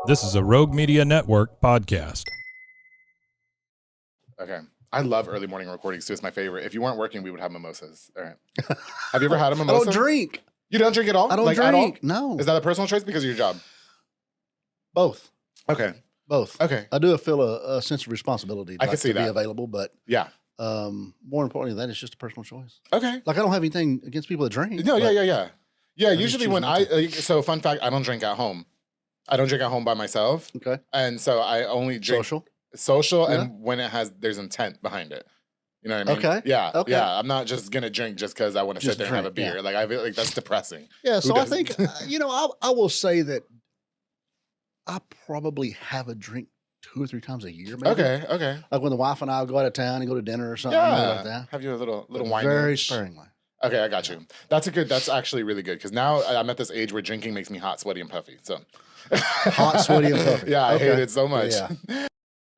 This is a Rogue Media Network podcast. Okay. I love early morning recordings too. It's my favorite. If you weren't working, we would have mimosas. All right. Have you ever had a mimosa? I don't drink. You don't drink at all? I don't drink. No. Is that a personal choice because of your job? Both. Okay. Both. Okay. I do feel a sense of responsibility I can see to that. be available, but Yeah. more importantly, that is just a personal choice. Okay. Like, I don't have anything against people that drink. No, yeah. Yeah, I usually just when choose so fun fact, I don't drink at home. I don't drink at home by myself. Okay. And so I only drink Social. Yeah. and when there's intent behind it. You know what I mean? Okay. Yeah. Okay. Yeah. I'm not just going to drink just because I want to sit Just there and have a drink, beer. yeah. Like, I feel like that's depressing. Yeah. So I does? think, I will say that I probably have a drink 2 or 3 times a year, maybe. Okay. Like when the wife and I go out of town and go to dinner or something Yeah. like that. Have you a little But wine? very sparingly. Okay, I got you. That's actually really good because now I'm at this age where drinking makes me hot, sweaty, and puffy. So Hot, sweaty, and puffy. Yeah, I Okay. hate it so much. Yeah.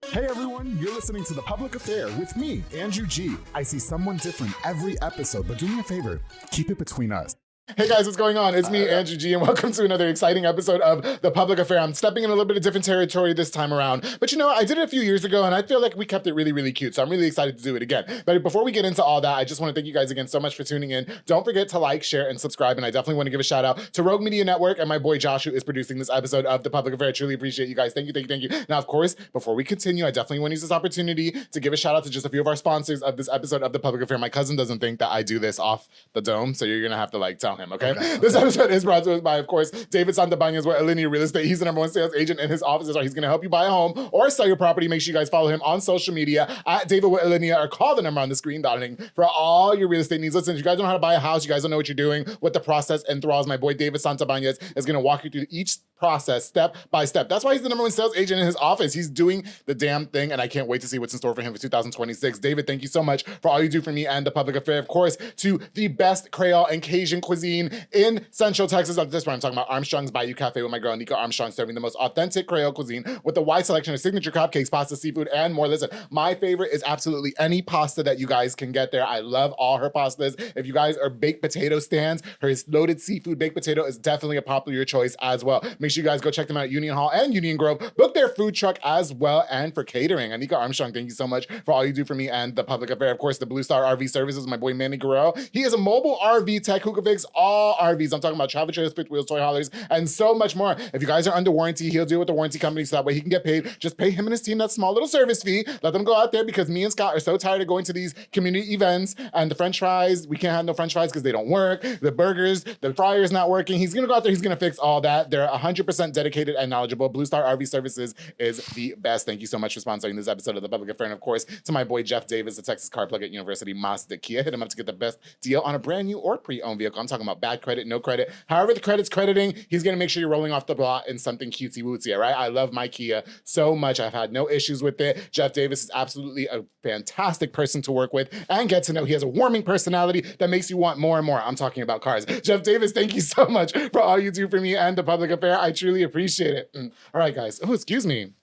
Hey everyone, you're listening to The Public Affair with me, Andrew G. I see someone different every episode, but do me a favor, keep it between us. Hey guys, what's going on? It's me, Andrew G, and welcome to another exciting episode of The Public Affair. I'm stepping in a little bit of different territory this time around, but you know, I did it a few years ago, and I feel like we kept it really, really cute, so I'm really excited to do it again. But before we get into all that, I just want to thank you guys again so much for tuning in. Don't forget to like, share, and subscribe, and I definitely want to give a shout out to Rogue Media Network and my boy Josh, who is producing this episode of The Public Affair. I truly appreciate you guys. Thank you. Now, of course, before we continue, I definitely want to use this opportunity to give a shout out to just a few of our sponsors of this episode of The Public Affair. My cousin doesn't think that I do this off the dome, so you're going to have to tell him, okay? This episode is brought to us by, of course, David Santabanez with Alinea Real Estate. He's the #1 sales agent in his office. He's going to help you buy a home or sell your property. Make sure you guys follow him on social media at David with Alinea or call the number on the screen, darling, for all your real estate needs. Listen, if you guys don't know how to buy a house, you guys don't know what you're doing, what the process enthralls, my boy David Santabanez is going to walk you through each process step by step. That's why he's the #1 sales agent in his office. He's doing the damn thing, and I can't wait to see what's in store for him for 2026. David, thank you so much for all you do for me and The Public Affair. Of course, to the best Creole and Cajun cuisine in Central Texas. At this point, I'm talking about Armstrong's Bayou Cafe with my girl Nika Armstrong, serving the most authentic Creole cuisine with a wide selection of signature cupcakes, pasta, seafood, and more. Listen, my favorite is absolutely any pasta that you guys can get there. I love all her pastas. If you guys are baked potato stands, her loaded seafood baked potato is definitely a popular choice as well. Make sure you guys go check them out at Union Hall and Union Grove. Book their food truck as well, and for catering. Anika Armstrong, thank you so much for all you do for me and The Public Affair. Of course, the Blue Star RV Services, my boy Manny Guerrero. He is a mobile RV tech who can fix all RVs. I'm talking about travel trailers, fifth wheels, toy haulers, and so much more. If you guys are under warranty, he'll deal with the warranty company so that way he can get paid. Just pay him and his team that small little service fee. Let them go out there because me and Scott are so tired of going to these community events and the french fries. We can't have no french fries because they don't work. The burgers, the fryer's not working. He's going to go out there. He's going to fix all that. They're 100% dedicated and knowledgeable. Blue Star RV Services is the best. Thank you so much for sponsoring this episode of The Public Affair. And of course, to my boy Jeff Davis, the Texas car plug at University Mazda Kia. Hit him up to get the best deal on a brand new or pre-owned vehicle. I'm talking about bad credit, no credit. However the credit's crediting, he's going to make sure you're rolling off the block in something cutesy wootsy, all right? I love my Kia so much. I've had no issues with it. Jeff Davis is absolutely a fantastic person to work with and get to know. He has a warming personality that makes you want more and more. I'm talking about cars. Jeff Davis, thank you so much for all you do for me and The Public Affair. I truly appreciate it. All right, guys. Oh, excuse me.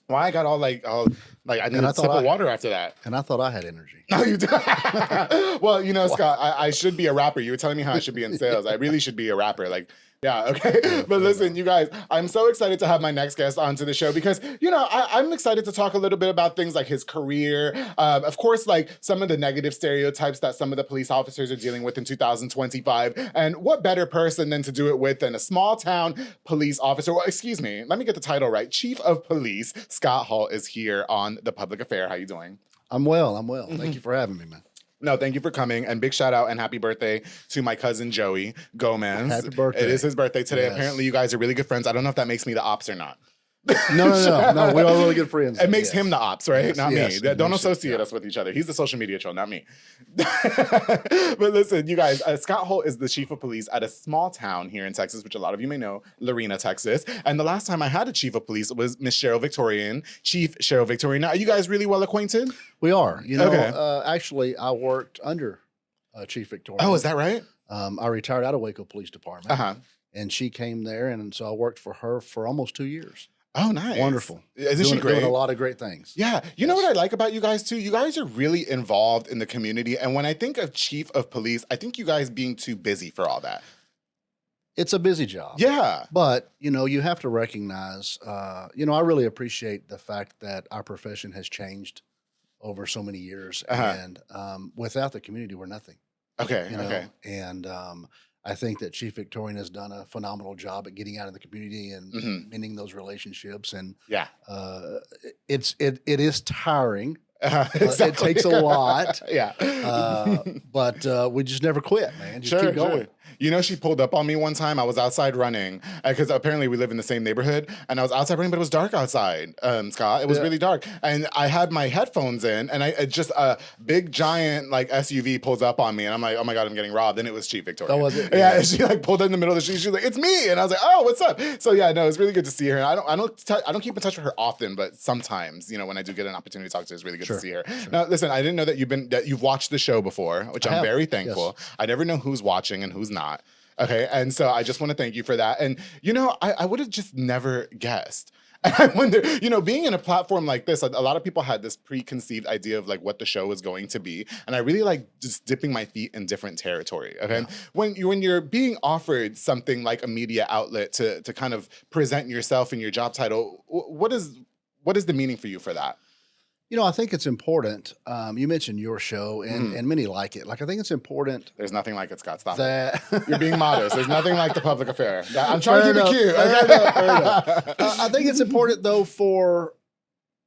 Why I got all I need a sip of water after that. And I thought I had energy. No, you do. Well, you know, Scott, I should be a rapper. You were telling me how I should be in sales. I really should be a rapper. Yeah, okay. But listen, you guys, I'm so excited to have my next guest onto the show because, you know, I'm excited to talk a little bit about things like his career. Of course, some of the negative stereotypes that some of the police officers are dealing with in 2025. And what better person than to do it with than a small town police officer? Well, excuse me, let me get the title right. Chief of Police Scott Holt is here on The Public Affair. How you doing? I'm well. Thank you for having me, man. No, thank you for coming, and big shout out and happy birthday to my cousin Joey Gomez. Happy birthday. It is his birthday today. Yes. Apparently you guys are really good friends. I don't know if that makes me the ops or not. No, we are really good friends. It makes him the ops, right? Yes, Not yes, me. Don't associate us with each other. He's the social media troll, not me. But listen, you guys, Scott Holt is the chief of police at a small town here in Texas, which a lot of you may know, Lorena, Texas. And the last time I had a chief of police was Miss Cheryl Victorian, Chief Cheryl Victorian. Now, are you guys really well acquainted? We are. You know, Okay. Actually, I worked under Chief Victorian. Oh, is that right? I retired out of Waco Police Department. Uh-huh. And she came there, and so I worked for her for almost 2 years. Oh, nice. Wonderful. Isn't she great? Doing a lot of great things. Yeah. You know what I like about you guys, too? You guys are really involved in the community. And when I think of chief of police, I think you guys being too busy for all that. it's a busy job. Yeah. But, you have to recognize, I really appreciate the fact that our profession has changed over so many years. And without the community, we're nothing. Okay. Okay. And I think that Chief Victorian has done a phenomenal job at getting out in the community and mending those relationships. And Yeah. it is tiring. Exactly. It takes a lot. Yeah. But we just never quit, man. Just keep going. She pulled up on me one time. I was outside running because apparently we live in the same neighborhood, and I was outside running, but it was dark outside, Scott. It was really dark, and I had my headphones in, and just a big giant SUV pulls up on me, and I'm like, oh my God, I'm getting robbed. And it was Chief Victoria. Oh, was it? Yeah, and she pulled in the middle of the street. She's like, it's me, and I was like, oh, what's up? So yeah, no, it's really good to see her. And I don't keep in touch with her often, but sometimes when I do get an opportunity to talk to her, it's really good to see her. Sure. Now, listen, I didn't know that you've watched the show before, which I'm very thankful. Yes. I never know who's watching and who's not. Okay, and so I just want to thank you for that. And, I would have just never guessed. And I wonder, being in a platform like this, a lot of people had this preconceived idea of what the show was going to be. And I really like just dipping my feet in different territory, okay? Yeah. When you're being offered something like a media outlet to kind of present yourself and your job title, what is the meaning for you for that? I think it's important. You mentioned your show, and many like it. I think it's important. There's nothing like it, Scott. Stop it. You're being modest. There's nothing like the public affair. I'm trying to keep it cute. Fair enough. I think it's important, though, for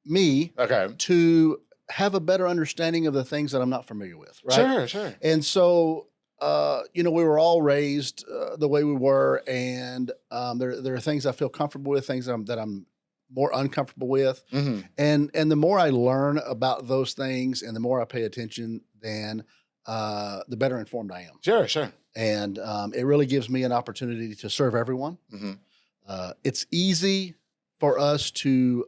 me to have a better understanding of the things that I'm not familiar with. Right? Sure. And so, we were all raised the way we were, and there are things I feel comfortable with, things that I'm more uncomfortable with. And the more I learn about those things and the more I pay attention, then the better informed I am. Sure. And it really gives me an opportunity to serve everyone. It's easy for us to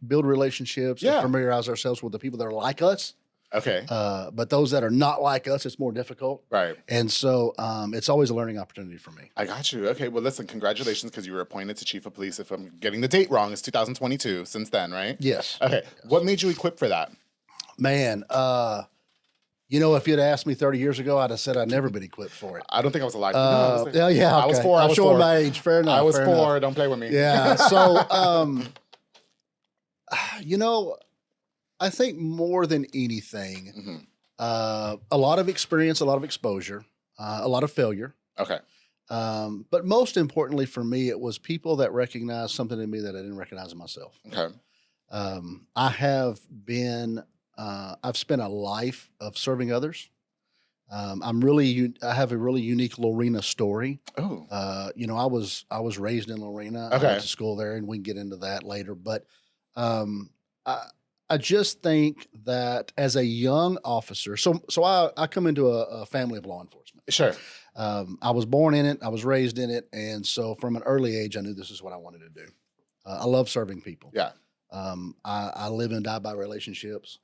build relationships and familiarize ourselves with the people that are like us. Okay. But those that are not like us, it's more difficult. Right. And so it's always a learning opportunity for me. I got you. Okay. Well, listen, congratulations because you were appointed to Chief of Police. If I'm getting the date wrong, it's 2022 since then, right? Yes. Okay. Yes. What made you equipped for that? Man, if you'd asked me 30 years ago, I'd have said I'd never been equipped for it. I don't think I was alive. Yeah. I was 4. I'm showing my age. Fair enough. I was 4. Don't play with me. Yeah. So, I think more than anything, a lot of experience, a lot of exposure, a lot of failure. Okay. But most importantly for me, it was people that recognized something in me that I didn't recognize in myself. Okay. I've spent a life of serving others. I have a really unique Lorena story. Oh. I was raised in Lorena. Okay. I went to school there, and we can get into that later. But I just think that as a young officer, so I come into a family of law enforcement. Sure. I was born in it. I was raised in it. And so from an early age, I knew this is what I wanted to do. I love serving people. Yeah. I live and die by relationships.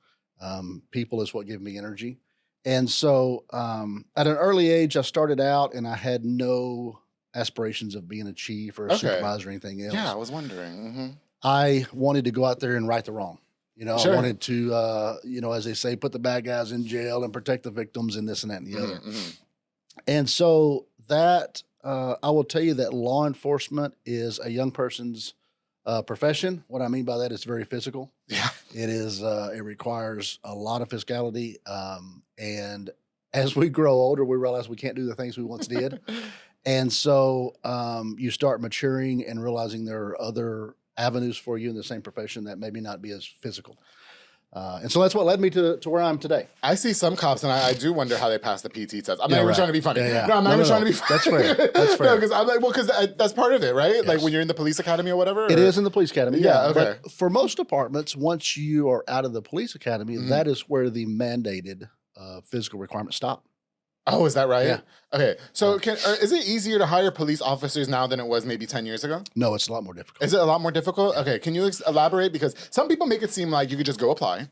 People is what give me energy. And so at an early age, I started out and I had no aspirations of being a chief or a supervisor or anything else. Yeah, I was wondering. I wanted to go out there and right the wrong. Sure. I wanted to, as they say, put the bad guys in jail and protect the victims and this and that and the other. And so that, I will tell you that law enforcement is a young person's profession. What I mean by that is very physical. Yeah. It is, it requires a lot of physicality. And as we grow older, we realize we can't do the things we once did. And so you start maturing and realizing there are other avenues for you in the same profession that maybe not be as physical. And so that's what led me to where I am today. I see some cops, and I do wonder how they pass the PT test. I'm not even trying to be funny. Yeah. No, I'm not even trying to be funny. That's fair. No, because I'm like, because that's part of it, right? Yes. Like when you're in the police academy or whatever? It is in the police academy. Yeah, okay. But for most departments, once you are out of the police academy, that is where the mandated physical requirements stop. Oh, is that right? Yeah. Okay. So is it easier to hire police officers now than it was maybe 10 years ago? No, it's a lot more difficult. Is it a lot more difficult? Okay. Can you elaborate? Because some people make it seem like you could just go apply.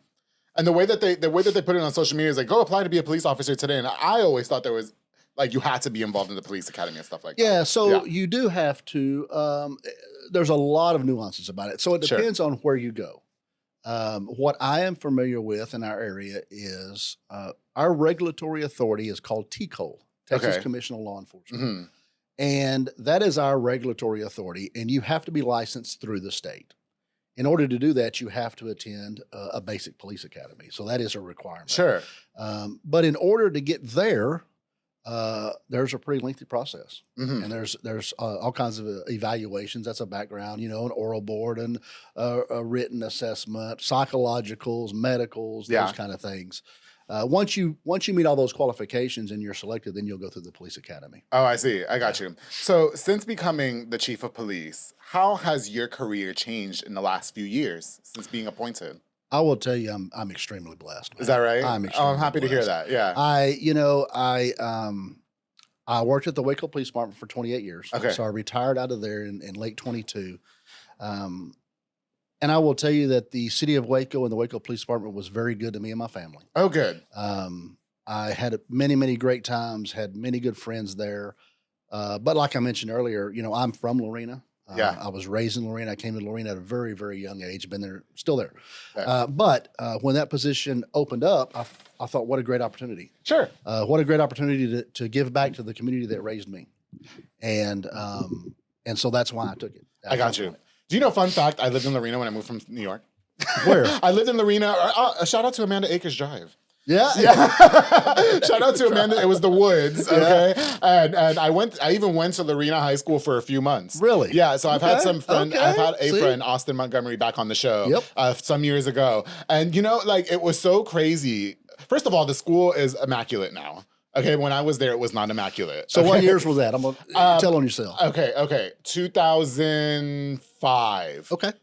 And the way that they put it on social media is like, go apply to be a police officer today. And I always thought there was like you had to be involved in the police academy and stuff like that. Yeah, so you do have to. There's a lot of nuances about it. So it depends on where you go. What I am familiar with in our area is our regulatory authority is called TCOL, Texas Commission on Law Enforcement. And that is our regulatory authority, and you have to be licensed through the state. In order to do that, you have to attend a basic police academy. So that is a requirement. Sure. But in order to get there, there's a pretty lengthy process, and there's all kinds of evaluations. That's a background, an oral board and a written assessment, psychologicals, medicals, those kind of things. Once you meet all those qualifications and you're selected, then you'll go through the police academy. Oh, I see. I got you. So since becoming the chief of police, how has your career changed in the last few years since being appointed? I will tell you, I'm extremely blessed. Man. Is that right? I'm extremely I'm happy to hear that. Yeah. I worked at the Waco Police Department for 28 years. Okay. So I retired out of there in late 22. And I will tell you that the city of Waco and the Waco Police Department was very good to me and my family. Oh, good. I had many, many great times, had many good friends there. But like I mentioned earlier, I'm from Lorena. I was raised in Lorena. I came to Lorena at a very, very young age, been there, still there. Okay. But when that position opened up, I thought, what a great opportunity. Sure. What a great opportunity to give back to the community that raised me. And so that's why I took it. I got you. Do you know, fun fact, I lived in Lorena when I moved from New York. Where? I lived in Lorena. Shout out to Amanda Akers Drive. Yeah. Shout out to Amanda. It was the woods. Okay. And I even went to Lorena High School for a few months. Really? Yeah. So I've had some friend. Okay. I've had a See? friend, Austin Montgomery, back on the show some years ago. And it was so crazy. First of all, the school is immaculate now. Okay, when I was there, it was not immaculate. So what years was that? I'm going to tell on yourself. Okay. 2005. Okay.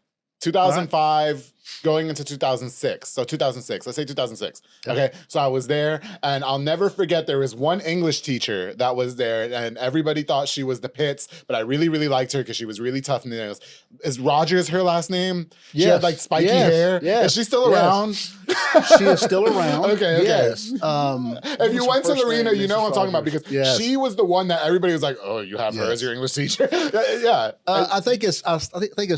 2005 going into 2006. So 2006, let's say 2006. Okay. So I was there, and I'll never forget, there was one English teacher that was there, and everybody thought she was the pits, but I really, really liked her because she was really tough in the nails. Is Rogers her last name? She had like spiky hair. Yes. Is she still around? She is still around. Okay. Yes. If you went to Lorena, you know what I'm talking about, because she was the one that everybody was like, oh, you have her as your English teacher. Yeah. I think as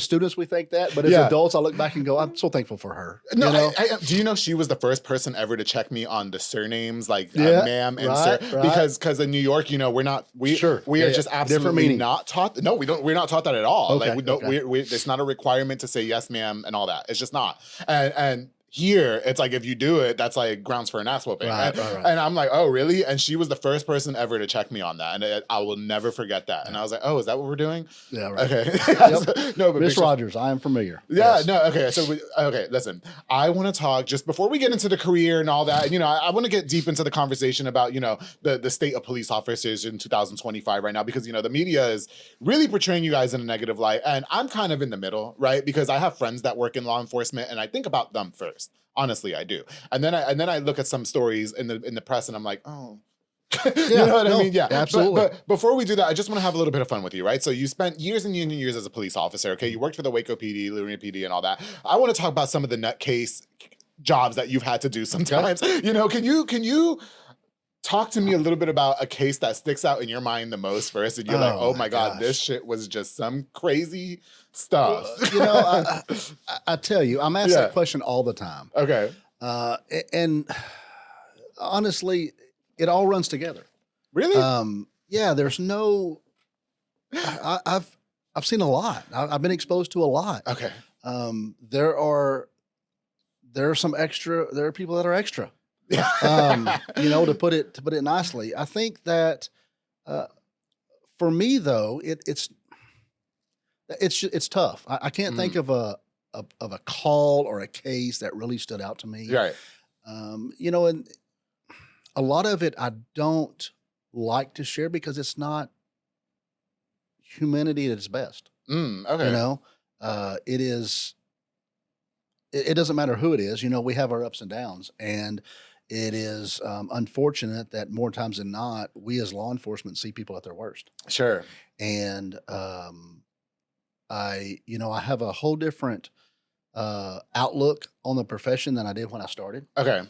students, we think that, but as adults, I look back and go, I'm so thankful for her. No, do you know she was the first person ever to check me on the surnames, like ma'am and sir? Because in New York, we are just absolutely not taught. No, we don't. We're not taught that at all. Okay, it's not a requirement to say yes, ma'am, and all that. It's just not. And here, it's like, if you do it, that's like grounds for an ass whooping. Right. And I'm like, oh, really? And she was the first person ever to check me on that. And I will never forget that. And I was like, oh, is that what we're doing? Yeah, right. Okay. No, but Miss Rogers, I am familiar. Yeah, no, okay. So, listen, I want to talk, just before we get into the career and all that, I want to get deep into the conversation about, the state of police officers in 2025 right now, because, the media is really portraying you guys in a negative light. And I'm kind of in the middle, right? Because I have friends that work in law enforcement, and I think about them first. Honestly, I do. And then I look at some stories in the press, and I'm like, oh. You know what I mean? Yeah, absolutely. But before we do that, I just want to have a little bit of fun with you, right? So you spent years and years and years as a police officer, okay? You worked for the Waco PD, Lorena PD, and all that. I want to talk about some of the nutcase jobs that you've had to do sometimes. Can you talk to me a little bit about a case that sticks out in your mind the most first, and you're like, oh my God, this shit was just some crazy stuff. I tell you, I'm asked that question all the time. Okay. And honestly, it all runs together. Really? There's no. I've seen a lot. I've been exposed to a lot. Okay. There are some extra. There are people that are extra. To put it nicely. I think that for me though, it's tough. I can't think of a call or a case that really stood out to me. Right. And a lot of it I don't like to share because it's not humanity at its best. Okay. It is. It doesn't matter who it is. We have our ups and downs, and it is unfortunate that more times than not, we as law enforcement see people at their worst. Sure. And I have a whole different outlook on the profession than I did when I started. Okay.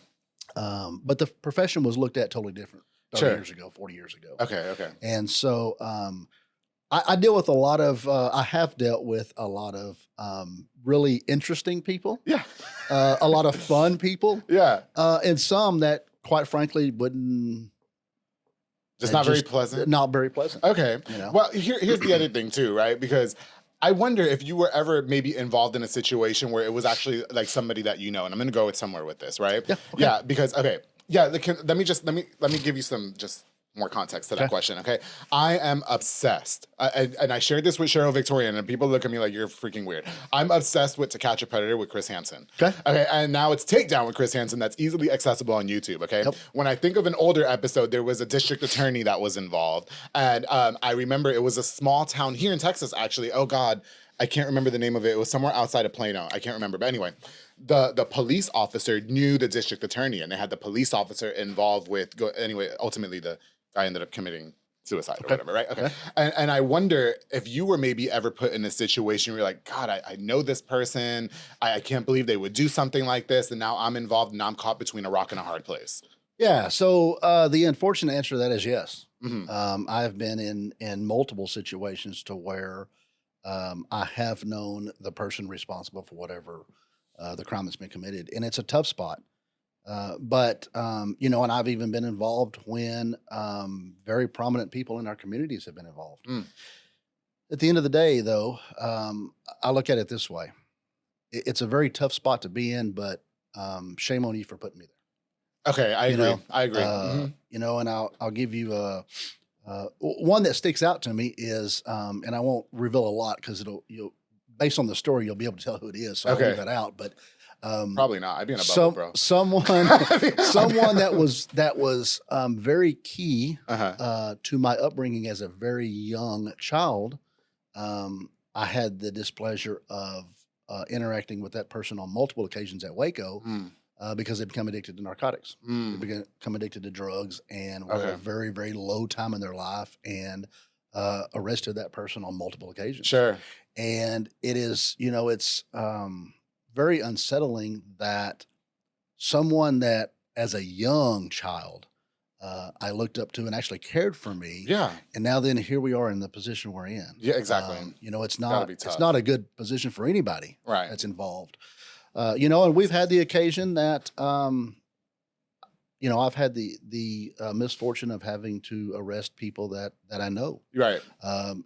But the profession was looked at totally different 30 years ago, 40 years ago. Okay. And so I deal with I have dealt with a lot of really interesting people. Yeah. A lot of fun people. Yeah. And some that, quite frankly, Just not very pleasant? Not very pleasant. Okay. You know? Well, here's the other thing too, right? Because I wonder if you were ever maybe involved in a situation where it was actually like somebody that you know, and I'm going to go with somewhere with this, right? Yeah. Okay. Yeah. Because let me give you some just more context to that question. Okay. I am obsessed, and I shared this with Cheryl Victorian, and people look at me like you're freaking weird. I'm obsessed with To Catch a Predator with Chris Hansen. Okay. Okay. And now it's Takedown with Chris Hansen that's easily accessible on YouTube. Okay. Yep. When I think of an older episode, there was a district attorney that was involved, and I remember it was a small town here in Texas, actually. Oh God, I can't remember the name of it. It was somewhere outside of Plano. I can't remember, but anyway. The police officer knew the district attorney, and they had the police officer involved with. Anyway, ultimately the guy ended up committing suicide or whatever, right? Okay. And I wonder if you were maybe ever put in a situation where you're like, God, I know this person. I can't believe they would do something like this. And now I'm involved and I'm caught between a rock and a hard place. Yeah. So the unfortunate answer to that is yes. Mm-hmm. I've been in multiple situations to where I have known the person responsible for whatever the crime that's been committed. And it's a tough spot. But and I've even been involved when very prominent people in our communities have been involved. At the end of the day, though, I look at it this way. It's a very tough spot to be in, but shame on you for putting me there. Okay, I agree. I agree. And I'll give you one that sticks out to me is, and I won't reveal a lot because you'll based on the story, you'll be able to tell who it is. So I'll leave that out, but probably not. I'd be in a bubble, bro. Someone that was very key to my upbringing as a very young child. I had the displeasure of interacting with that person on multiple occasions at Waco because they become addicted to narcotics. They become addicted to drugs and were at a very, very low time in their life and arrested that person on multiple occasions. Sure. And it is, it's very unsettling that someone that as a young child I looked up to and actually cared for me. Yeah. And now then here we are in the position we're in. Yeah, exactly. It's not a good position for anybody that's involved. And we've had the occasion that I've had the misfortune of having to arrest people that I know. Right.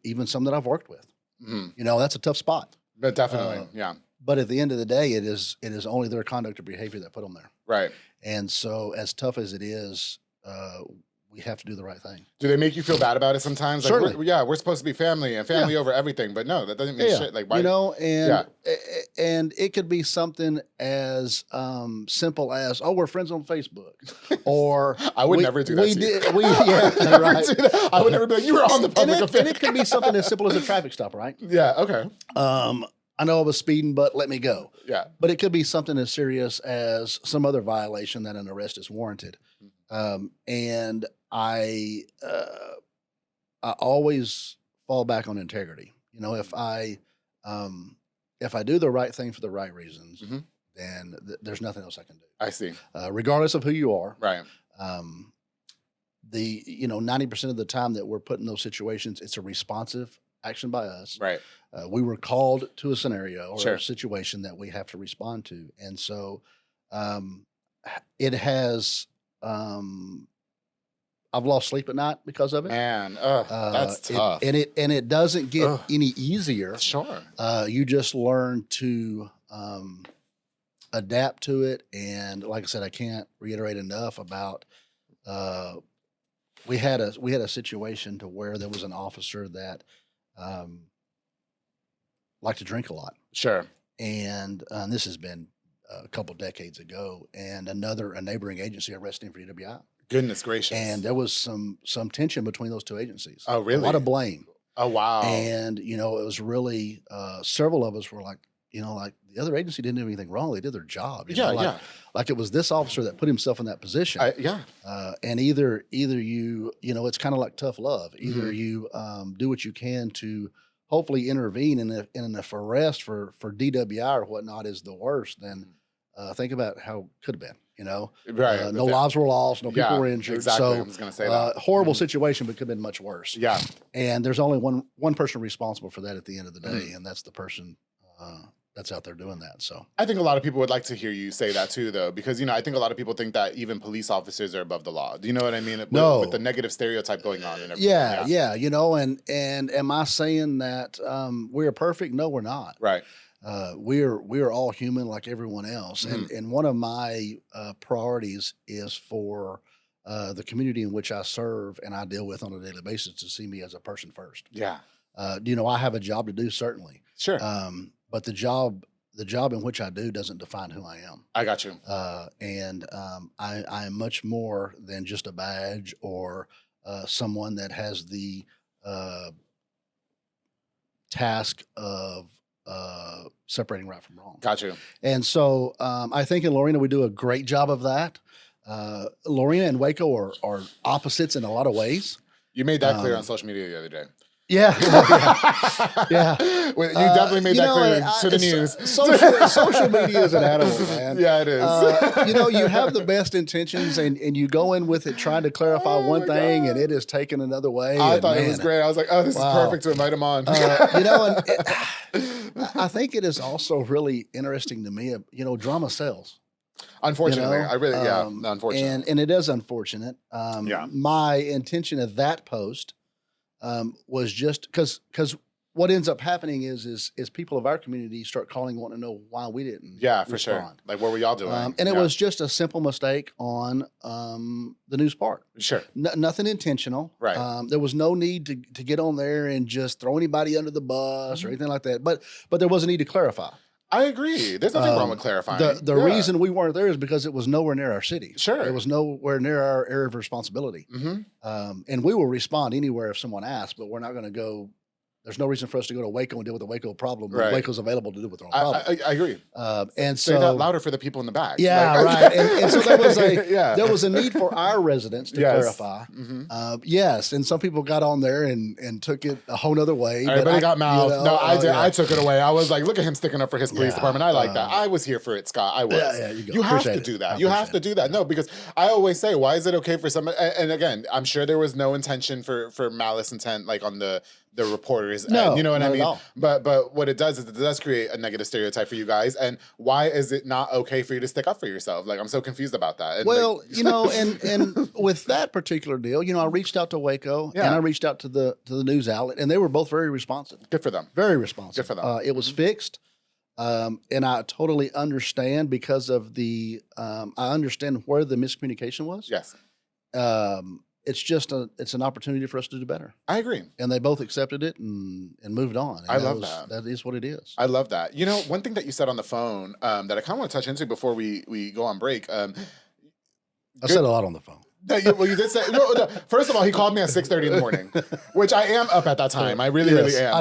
Even some that I've worked with. That's a tough spot. But definitely, yeah. But at the end of the day, it is only their conduct or behavior that put them there. Right. And so, as tough as it is, we have to do the right thing. Do they make you feel bad about it sometimes? Like, Certainly. We're supposed to be family and family over everything, but no, that doesn't mean shit. Like, why? And it could be something as simple as, we're friends on Facebook, or I would never do that. Right. I would never be like, you were on the public affair. And it could be something as simple as a traffic stop, right? Yeah. Okay. I know I was speeding, but let me go. Yeah. But it could be something as serious as some other violation that an arrest is warranted. And I always fall back on integrity. If I do the right thing for the right reasons, then there's nothing else I can do. I see. Regardless of who you are. Right. 90% of the time that we're put in those situations, it's a responsive action by us. Right. We were called to a scenario or Sure. a situation that we have to respond to. And so it has, I've lost sleep at night because of it. Man, that's tough. And it doesn't get any easier. Sure. You just learn to adapt to it. And like I said, I can't reiterate enough about, we had a situation to where there was an officer that liked to drink a lot. Sure. And this has been a couple decades ago, and a neighboring agency arrested him for DWI. Goodness gracious. And there was some tension between those two agencies. Oh, really? A lot of blame. Oh, wow. And, it was really, several of us were like, like the other agency didn't do anything wrong. They did their job. Like it was this officer that put himself in that position. And either you, it's kind of like tough love. Either you do what you can to hopefully intervene, and if arrest for DWI or whatnot is the worst, then think about how it could have been. Right. No lives were lost, no people were injured. Exactly. So I was going to say that. Horrible situation, but could have been much worse. Yeah. And there's only one person responsible for that at the end of the day, and that's the person that's out there doing that. So I think a lot of people would like to hear you say that too, though, because, I think a lot of people think that even police officers are above the law. Do you know what I mean? No. With the negative stereotype going on and everything. Yeah. And am I saying that we're perfect? No, we're not. Right. We're all human like everyone else. And one of my priorities is for the community in which I serve and I deal with on a daily basis to see me as a person first. Yeah. I have a job to do, certainly. Sure. But the job in which I do doesn't define who I am. I got you. And I am much more than just a badge or someone that has the task of separating right from wrong. Got you. And so I think in Lorena we do a great job of that. Lorena and Waco are opposites in a lot of ways. You made that clear on social media the other day. Yeah. Yeah. Well, you definitely made that clear to the news. Social media is an animal, man. Yeah, it is. You have the best intentions and you go in with it trying to clarify one thing and it is taken another way. I thought it was great. I was like, oh, this is perfect to invite him on. I think it is also really interesting to me, drama sells. Unfortunately, unfortunately. And it is unfortunate. Yeah. My intention of that post was just because what ends up happening is people of our community start calling, wanting to know why we didn't. Yeah, for respond. sure. Like, what were y'all doing? And it was just a simple mistake on the news part. Sure. Nothing intentional. Right. There was no need to get on there and just throw anybody under the bus or anything like that. But there was a need to clarify. I agree. There's nothing wrong with clarifying. The reason we weren't there is because it was nowhere near our city. Sure. It was nowhere near our area of responsibility. And we will respond anywhere if someone asks, but we're not going to go. There's no reason for us to go to Waco and deal with the Waco problem. Right. Waco's available to deal with their own problem. I agree. And say that louder for the people in the back. Yeah, right. And so there was a need for our residents to clarify. Yes, and some people got on there and took it a whole nother way. Everybody got mouthed. No, I did. Yeah. I took it away. I was like, look at him sticking up for his police department. I like that. I was here for it, Scott. I was. Yeah, you have to do that. You have to do that. No, because I always say, why is it okay for someone? And again, I'm sure there was no intention for malice intent, like on the reporters. No, you know what I mean? But what it does is it does create a negative stereotype for you guys. And why is it not okay for you to stick up for yourself? Like, I'm so confused about that. And and with that particular deal, I reached out to Waco and I reached out to the news outlet, and they were both very responsive. Good for them. Very responsive. Good for them. It was fixed. And I totally understand because of I understand where the miscommunication was. Yes. It's just it's an opportunity for us to do better. I agree. And they both accepted it and moved on. And I love that. That is what it is. I love that. One thing that you said on the phone that I kind of want to touch into before we go on break. I said a lot on the phone. You did say no. First of all, he called me at 6:30 in the morning, which I am up at that time. I really am.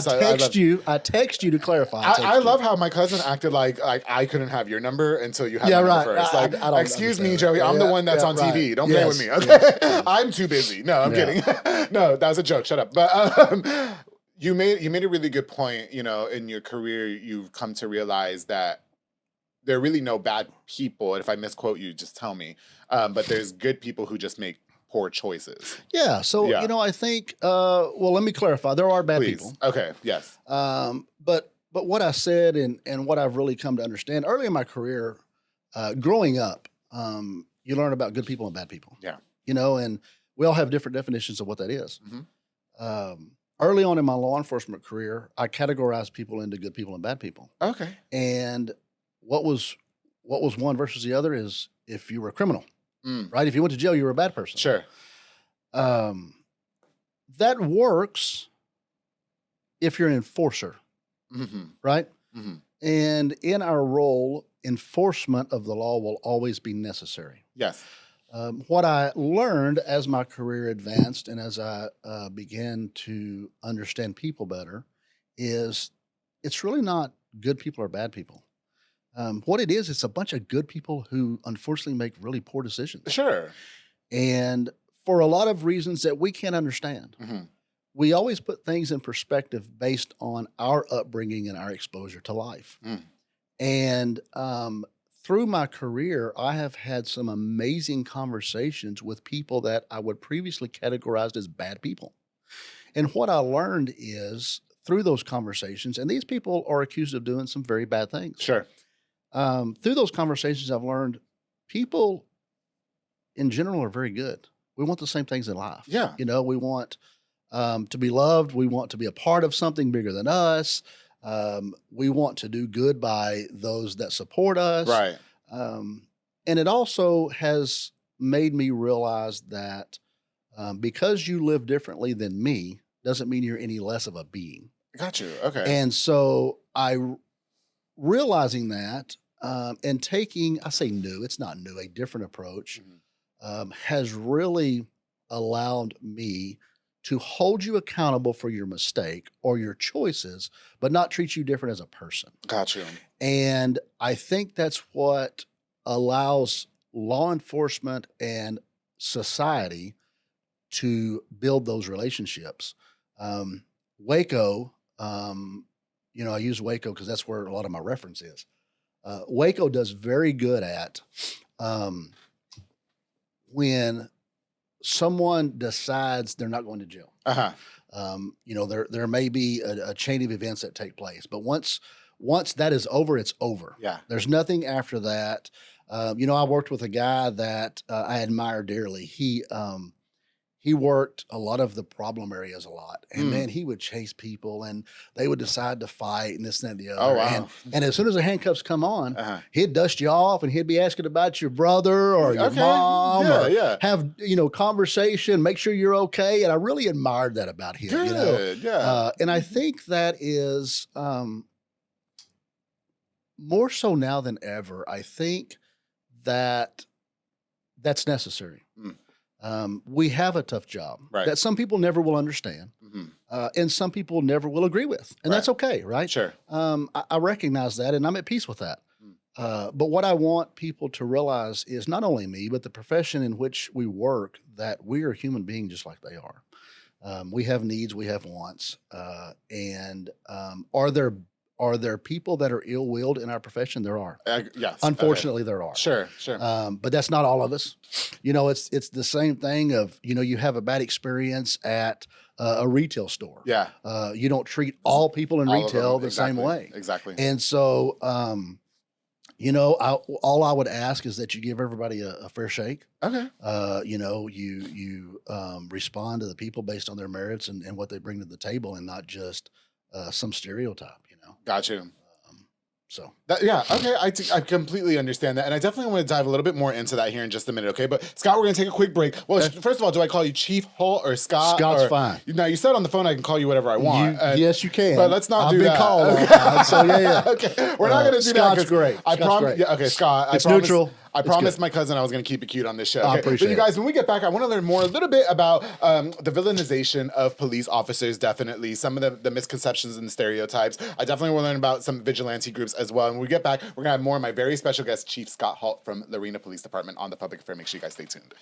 I text you to clarify. I love how my cousin acted like I couldn't have your number until you had my number first. I don't excuse me, Joey. I'm the one that's on TV. Don't play with me. Okay, I'm too busy. No, I'm kidding. No, that was a joke. Shut up. But you made a really good point. In your career, you've come to realize that there are really no bad people. And if I misquote you, just tell me. But there's good people who just make poor choices. Yeah. So, I think, let me clarify. There are bad people. Okay. Yes. But what I said and what I've really come to understand early in my career, growing up, you learn about good people and bad people. Yeah. And we all have different definitions of what that is. Early on in my law enforcement career, I categorized people into good people and bad people. Okay. And what was one versus the other is if you were a criminal, right? If you went to jail, you were a bad person. Sure. That works if you're an enforcer, right? And in our role, enforcement of the law will always be necessary. Yes. What I learned as my career advanced and as I began to understand people better is it's really not good people or bad people. What it is, it's a bunch of good people who unfortunately make really poor decisions. Sure. And for a lot of reasons that we can't understand, we always put things in perspective based on our upbringing and our exposure to life. And through my career, I have had some amazing conversations with people that I would previously categorize as bad people. And what I learned is through those conversations, and these people are accused of doing some very bad things. Sure. Through those conversations, I've learned people in general are very good. We want the same things in life. Yeah. You know, we want to be loved. We want to be a part of something bigger than us. We want to do good by those that support us. Right. And it also has made me realize that because you live differently than me doesn't mean you're any less of a being. Got you. Okay. And so realizing that and taking, I say new, it's not new, a different approach has really allowed me to hold you accountable for your mistake or your choices, but not treat you different as a person. Got you. And I think that's what allows law enforcement and society to build those relationships. Waco, you know, I use Waco because that's where a lot of my reference is. Waco does very good at when someone decides they're not going to jail. You know, there may be a chain of events that take place, but once that is over, it's over. Yeah. There's nothing after that. You know, I worked with a guy that I admire dearly. He worked a lot of the problem areas a lot. And man, he would chase people and they would decide to fight and this and that and the other. Oh, wow. And as soon as the handcuffs come on, he'd dust you off and he'd be asking about your brother or your mom or have, you know, conversation, make sure you're okay. And I really admired that about him. Good. You know? Yeah. And I think that is more so now than ever. I think that that's necessary. We have a tough job that some people never will understand, and some people never will agree with, and that's okay, right? Sure. I recognize that, and I'm at peace with that. But what I want people to realize is not only me, but the profession in which we work, that we are human beings just like they are. We have needs, we have wants, and are there people that are ill-willed in our profession? There are. Yes. Unfortunately, there are. Sure. But that's not all of us. You know, it's the same thing of, you know, you have a bad experience at a retail store. Yeah. You don't treat all people in retail the same way. Exactly. And so, you know, all I would ask is that you give everybody a fair shake. Okay. You know, you respond to the people based on their merits and what they bring to the table and not just some stereotype. Got you. So okay, I completely understand that, and I definitely want to dive a little bit more into that here in just a minute, okay? But Scott, we're going to take a quick break. Well, first of all, do I call you Chief Holt or Scott? Scott's fine. Now, you said on the phone I can call you whatever I want. Yes, you can. But let's not do that. I've been called all the time, so yeah. Okay, we're not going to do that. Scott's great. I promise. Yeah, okay, Scott. It's neutral. I promised my cousin I was going to keep it cute on this show. I Okay? appreciate But you guys, when we get back, I want to learn more a little bit about the villainization of police officers, definitely. Some of the misconceptions and the stereotypes. I definitely want to learn about some vigilante groups as well. And when we get back, we're going to have more of my very special guest, Chief Scott Holt from Lorena Police Department on The Public Affair. Make sure you guys stay tuned.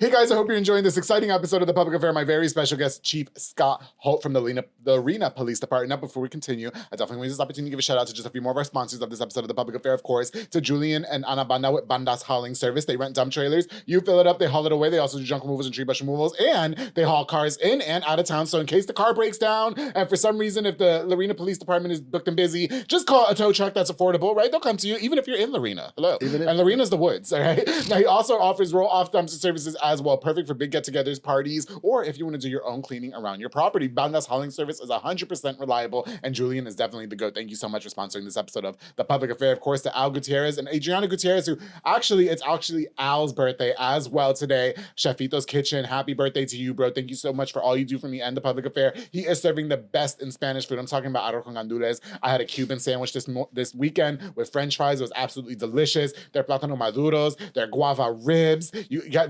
Hey guys, I hope you're enjoying this exciting episode of The Public Affair. My very special guest, Chief Scott Holt from the Lorena Police Department. Now, before we continue, I definitely want to use this opportunity to give a shout out to just a few more of our sponsors of this episode of The Public Affair, of course, to Julian and Ana Banda with Bandas Hauling Service. They rent dump trailers. You fill it up, they haul it away. They also do junk removals and tree brush removals, and they haul cars in and out of town. So in case the car breaks down, and for some reason, if the Lorena Police Department is booked and busy, just call a tow truck that's affordable, right? They'll come to you, even if you're in Lorena. Hello. And Lorena's the woods, all right? Now, he also offers roll-off dumpster services as well, perfect for big get-togethers, parties, or if you want to do your own cleaning around your property. Bandas Hauling Service is 100% reliable, and Julian is definitely the GOAT. Thank you so much for sponsoring this episode of The Public Affair. Of course, to Al Gutierrez and Adriana Gutierrez, who it's actually Al's birthday as well today. Chefito's Kitchen, happy birthday to you, bro. Thank you so much for all you do for me and The Public Affair. He is serving the best in Spanish food. I'm talking about arroz con gandules. I had a Cuban sandwich this weekend with French fries. It was absolutely delicious. Their plátano maduros, their guava ribs.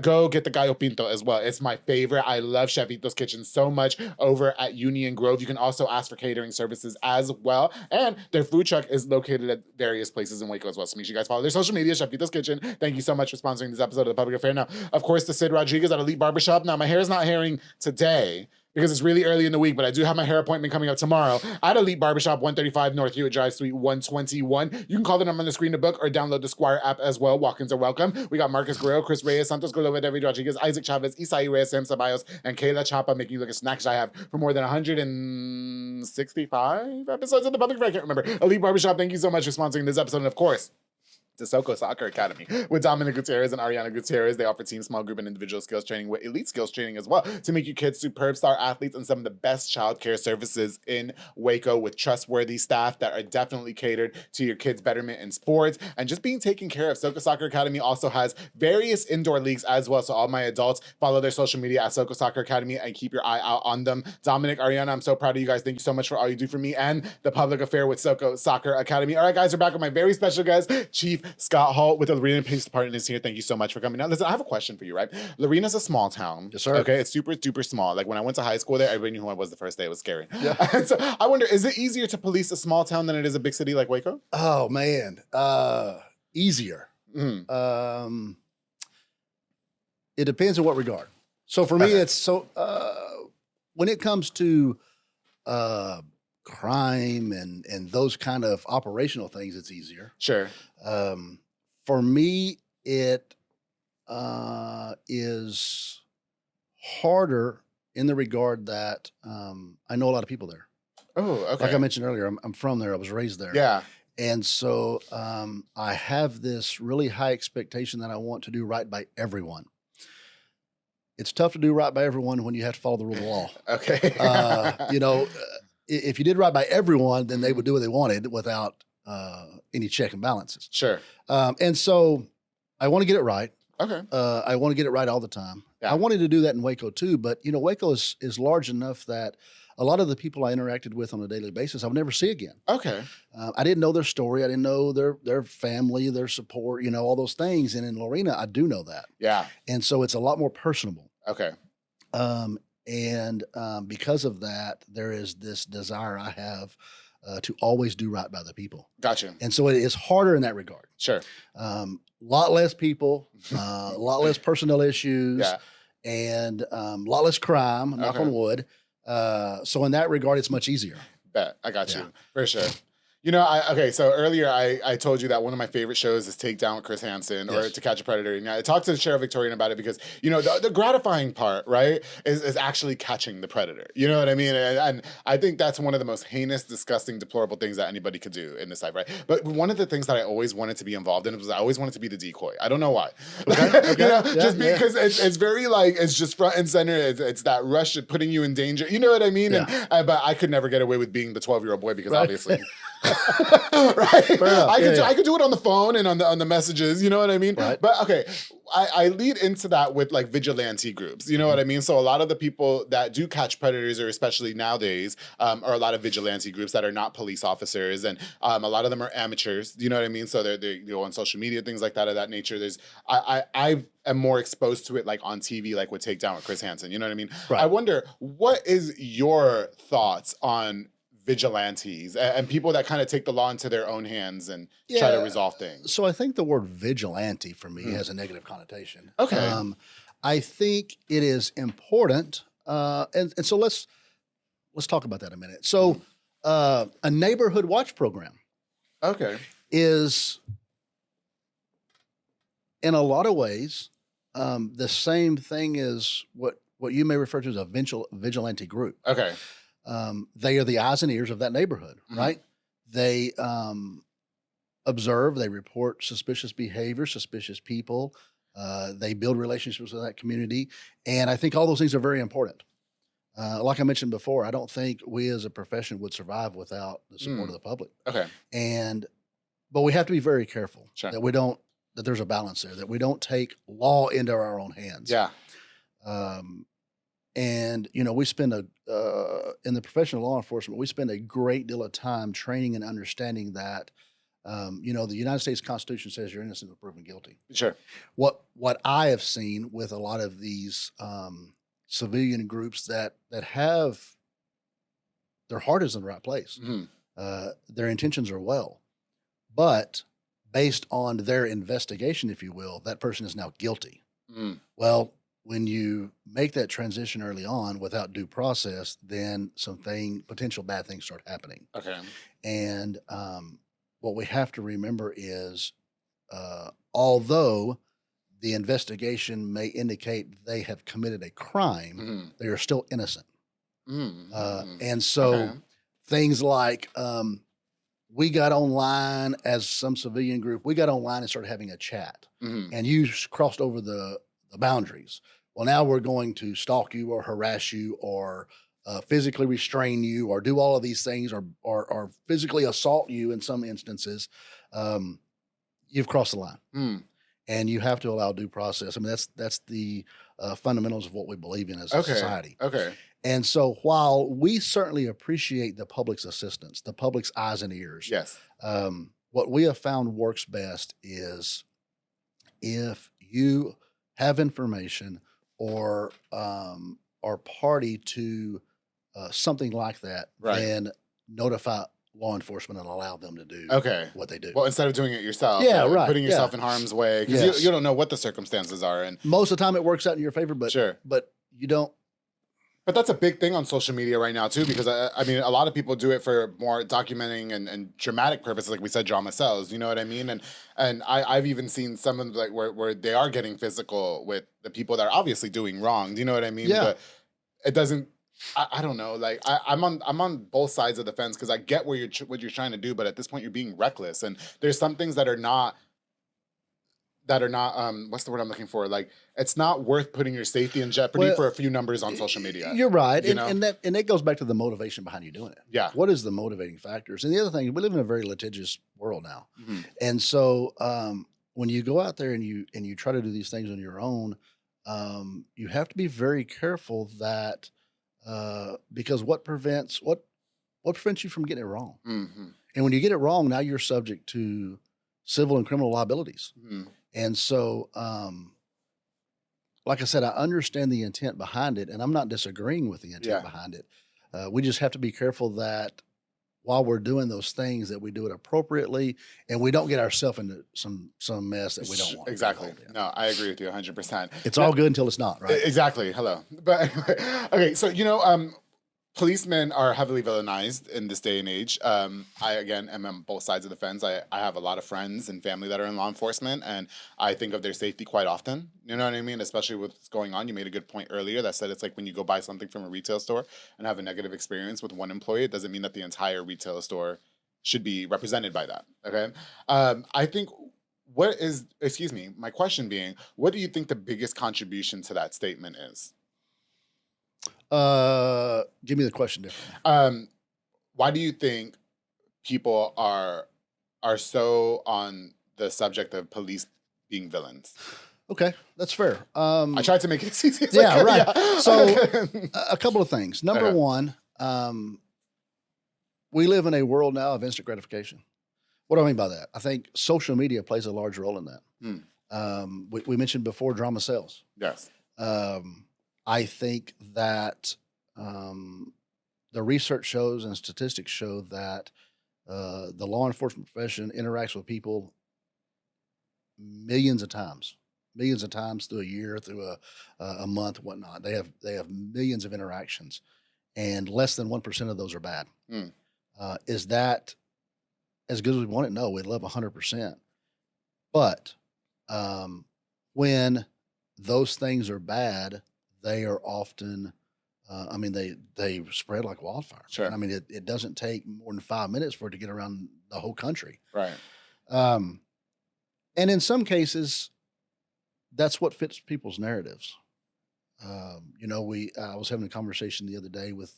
Go get the gallo pinto as well. It's my favorite. I love Chefito's Kitchen so much over at Union Grove. You can also ask for catering services as well. And their food truck is located at various places in Waco as well. So make sure you guys follow their social media, Chefito's Kitchen. Thank you so much for sponsoring this episode of The Public Affair. Now, of course, to Sid Rodriguez at Elite Barbershop. Now, my hair is not hairing today, because it's really early in the week, but I do have my hair appointment coming up tomorrow at Elite Barbershop, 135 North Hewitt Drive, Suite 121. You can call the number on the screen to book or download the Squire app as well. Walk-ins are welcome. We got Marcus Guerrero, Chris Reyes, Santos Golova, David Rodriguez, Isaac Chavez, Isai Reyes, Sam Ceballos, and Kayla Chapa making you look at snacks I have for more than 165 episodes of the Public Affair. I can't remember. Elite Barbershop, thank you so much for sponsoring this episode. And of course, the Soko Soccer Academy with Dominic Gutierrez and Ariana Gutierrez. They offer team, small group, and individual skills training with elite skills training as well to make you kids superb star athletes and some of the best childcare services in Waco with trustworthy staff that are definitely catered to your kids' betterment in sports and just being taken care of. Soko Soccer Academy also has various indoor leagues as well. So all my adults, follow their social media at Soko Soccer Academy and keep your eye out on them. Dominic, Ariana, I'm so proud of you guys. Thank you so much for all you do for me and the Public Affair with Soko Soccer Academy. All right, guys, we're back with my very special guest, Chief Scott Holt with the Lorena Police Department is here. Thank you so much for coming out. Listen, I have a question for you, right? Lorena's a small town. Yes, sir. Okay, it's super, super small. Like when I went to high school there, everybody knew who I was the first day. It was scary. Yeah. And so I wonder, is it easier to police a small town than it is a big city like Waco? Oh man, easier. Mm. It depends in what regard. So for me, it's so when it comes to crime and those kind of operational things, it's easier. Sure. For me, it is harder in the regard that I know a lot of people there. Oh, okay. Like I mentioned earlier, I'm from there. I was raised there. Yeah. And so I have this really high expectation that I want to do right by everyone. It's tough to do right by everyone when you have to follow the rule of law. Okay. If you did right by everyone, then they would do what they wanted without any check and balances. Sure. And so I want to get it right. Okay. I want to get it right all the time. Yeah. I wanted to do that in Waco too, but Waco is large enough that a lot of the people I interacted with on a daily basis, I would never see again. Okay. I didn't know their story. I didn't know their family, their support, all those things. And in Lorena, I do know that. Yeah. And so it's a lot more personable. Okay. And because of that, there is this desire I have to always do right by the people. Gotcha. And so it is harder in that regard. Sure. A lot less people, a lot less personnel issues, Yeah. and a lot less crime, knock on wood. So in that regard, it's much easior. Bet. I got Yeah. you. For sure. So earlier I told you that one of my favorite shows is Take Down with Chris Hansen or Yes. To Catch a Predator. And I talked to Sheriff Victorian about it because, the gratifying part, right, is actually catching the predator. You know what I mean? And I think that's one of the most heinous, disgusting, deplorable things that anybody could do in this life, right? But one of the things that I always wanted to be involved in was I always wanted to be the decoy. I don't know why. Okay. Just because it's very it's just front and center. It's that rush of putting you in danger. You know what I mean? Yeah. But I could never get away with being the 12-year-old boy because Right. obviously... right? enough. I could do it on the phone and on the messages, you know what I mean? Right. But okay, I lead into that with like vigilante groups, you know what I mean? So a lot of the people that do catch predators, or especially nowadays, are a lot of vigilante groups that are not police officers, and a lot of them are amateurs, you know what I mean? So they go on social media, things like that of that nature. I am more exposed to it like on TV, like with Take Down with Chris Hansen, you know what I mean? Right. I wonder, what is your thoughts on vigilantes and people that kind of take the law into their own hands and try to resolve things? So I think the word vigilante for me has a negative connotation. Okay. I think it is important, and so let's talk about that a minute. So a neighborhood watch program Okay. is, in a lot of ways, the same thing as what you may refer to as a vigilante group. Okay. They are the eyes and ears of that neighborhood, right? They observe, they report suspicious behavior, suspicious people. They build relationships with that community. And I think all those things are very important. Like I mentioned before, I don't think we as a profession would survive without the support of the public. Okay. But we have to be very careful Sure. that there's a balance there, that we don't take law into our own hands. Yeah. And we spend in the profession of law enforcement, we spend a great deal of time training and understanding that, the United States Constitution says you're innocent until proven guilty. Sure. What I have seen with a lot of these civilian groups that have their heart is in the right place, their intentions are well, but based on their investigation, if you will, that person is now guilty. Well, when you make that transition early on without due process, then potential bad things start happening. Okay. And what we have to remember is, although the investigation may indicate they have committed a crime, they are still innocent. And so things like we got online as some civilian group, we got online and started having a chat, and you crossed over the boundaries. Well, now we're going to stalk you or harass you or physically restrain you or do all of these things or physically assault you in some instances. You've crossed the line. And you have to allow due process. I mean, that's the fundamentals of what we believe in as a society. Okay. And so while we certainly appreciate the public's assistance, the public's eyes and ears, Yes. what we have found works best is if you have information or are party to something like that, then notify law enforcement and allow them to do what they do. Well, instead of doing it yourself, putting yourself in harm's way, because you don't know what the circumstances are. And most of the time it works out in your favor, but you don't. But that's a big thing on social media right now too, because I mean, a lot of people do it for more documenting and dramatic purposes, like we said, drama sells. You know what I mean? And I've even seen some of like where they are getting physical with the people that are obviously doing wrong. Do you know what I mean? Yeah. But it doesn't. I don't know. Like I'm on both sides of the fence because I get what you're trying to do, but at this point you're being reckless, and there's some things that are not. What's the word I'm looking for? Like, it's not worth putting your safety in jeopardy for a few numbers on social media. You're right. And that goes back to the motivation behind you doing it. Yeah. What is the motivating factors? And the other thing, we live in a very litigious world now. And so when you go out there and you try to do these things on your own, you have to be very careful that because what prevents you from getting it wrong? And when you get it wrong, now you're subject to civil and criminal liabilities. And so, like I said, I understand the intent behind it, and I'm not disagreeing with the intent behind it. We just have to be careful that while we're doing those things, that we do it appropriately, and we don't get ourselves into some mess that we don't want. Exactly. No, I agree with you 100%. It's all good until it's not, right? Exactly. Hello. But okay, so policemen are heavily villainized in this day and age. I, again, am on both sides of the fence. I have a lot of friends and family that are in law enforcement, and I think of their safety quite often. You know what I mean? Especially with what's going on. You made a good point earlier that said it's like when you go buy something from a retail store and have a negative experience with one employee, it doesn't mean that the entire retail store should be represented by that, okay? I think my question being, what do you think the biggest contribution to that statement is? Give me the question differently. Why do you think people are so on the subject of police being villains? Okay, that's fair. I tried to make it as easy as yeah, I could. right. Yeah. So a couple of things. Number one, we live in a world now of instant gratification. What do I mean by that? I think social media plays a large role in that. We mentioned before drama sells. Yes. I think that the research shows and statistics show that the law enforcement profession interacts with people millions of times through a year, through a month, whatnot. They have millions of interactions, and less than 1% of those are bad. Is that as good as we want it? No, we'd love 100%. But when those things are bad, they are often, they spread like wildfire. Sure. I mean, it doesn't take more than 5 minutes for it to get around the whole country. Right. And in some cases, that's what fits people's narratives. I was having a conversation the other day with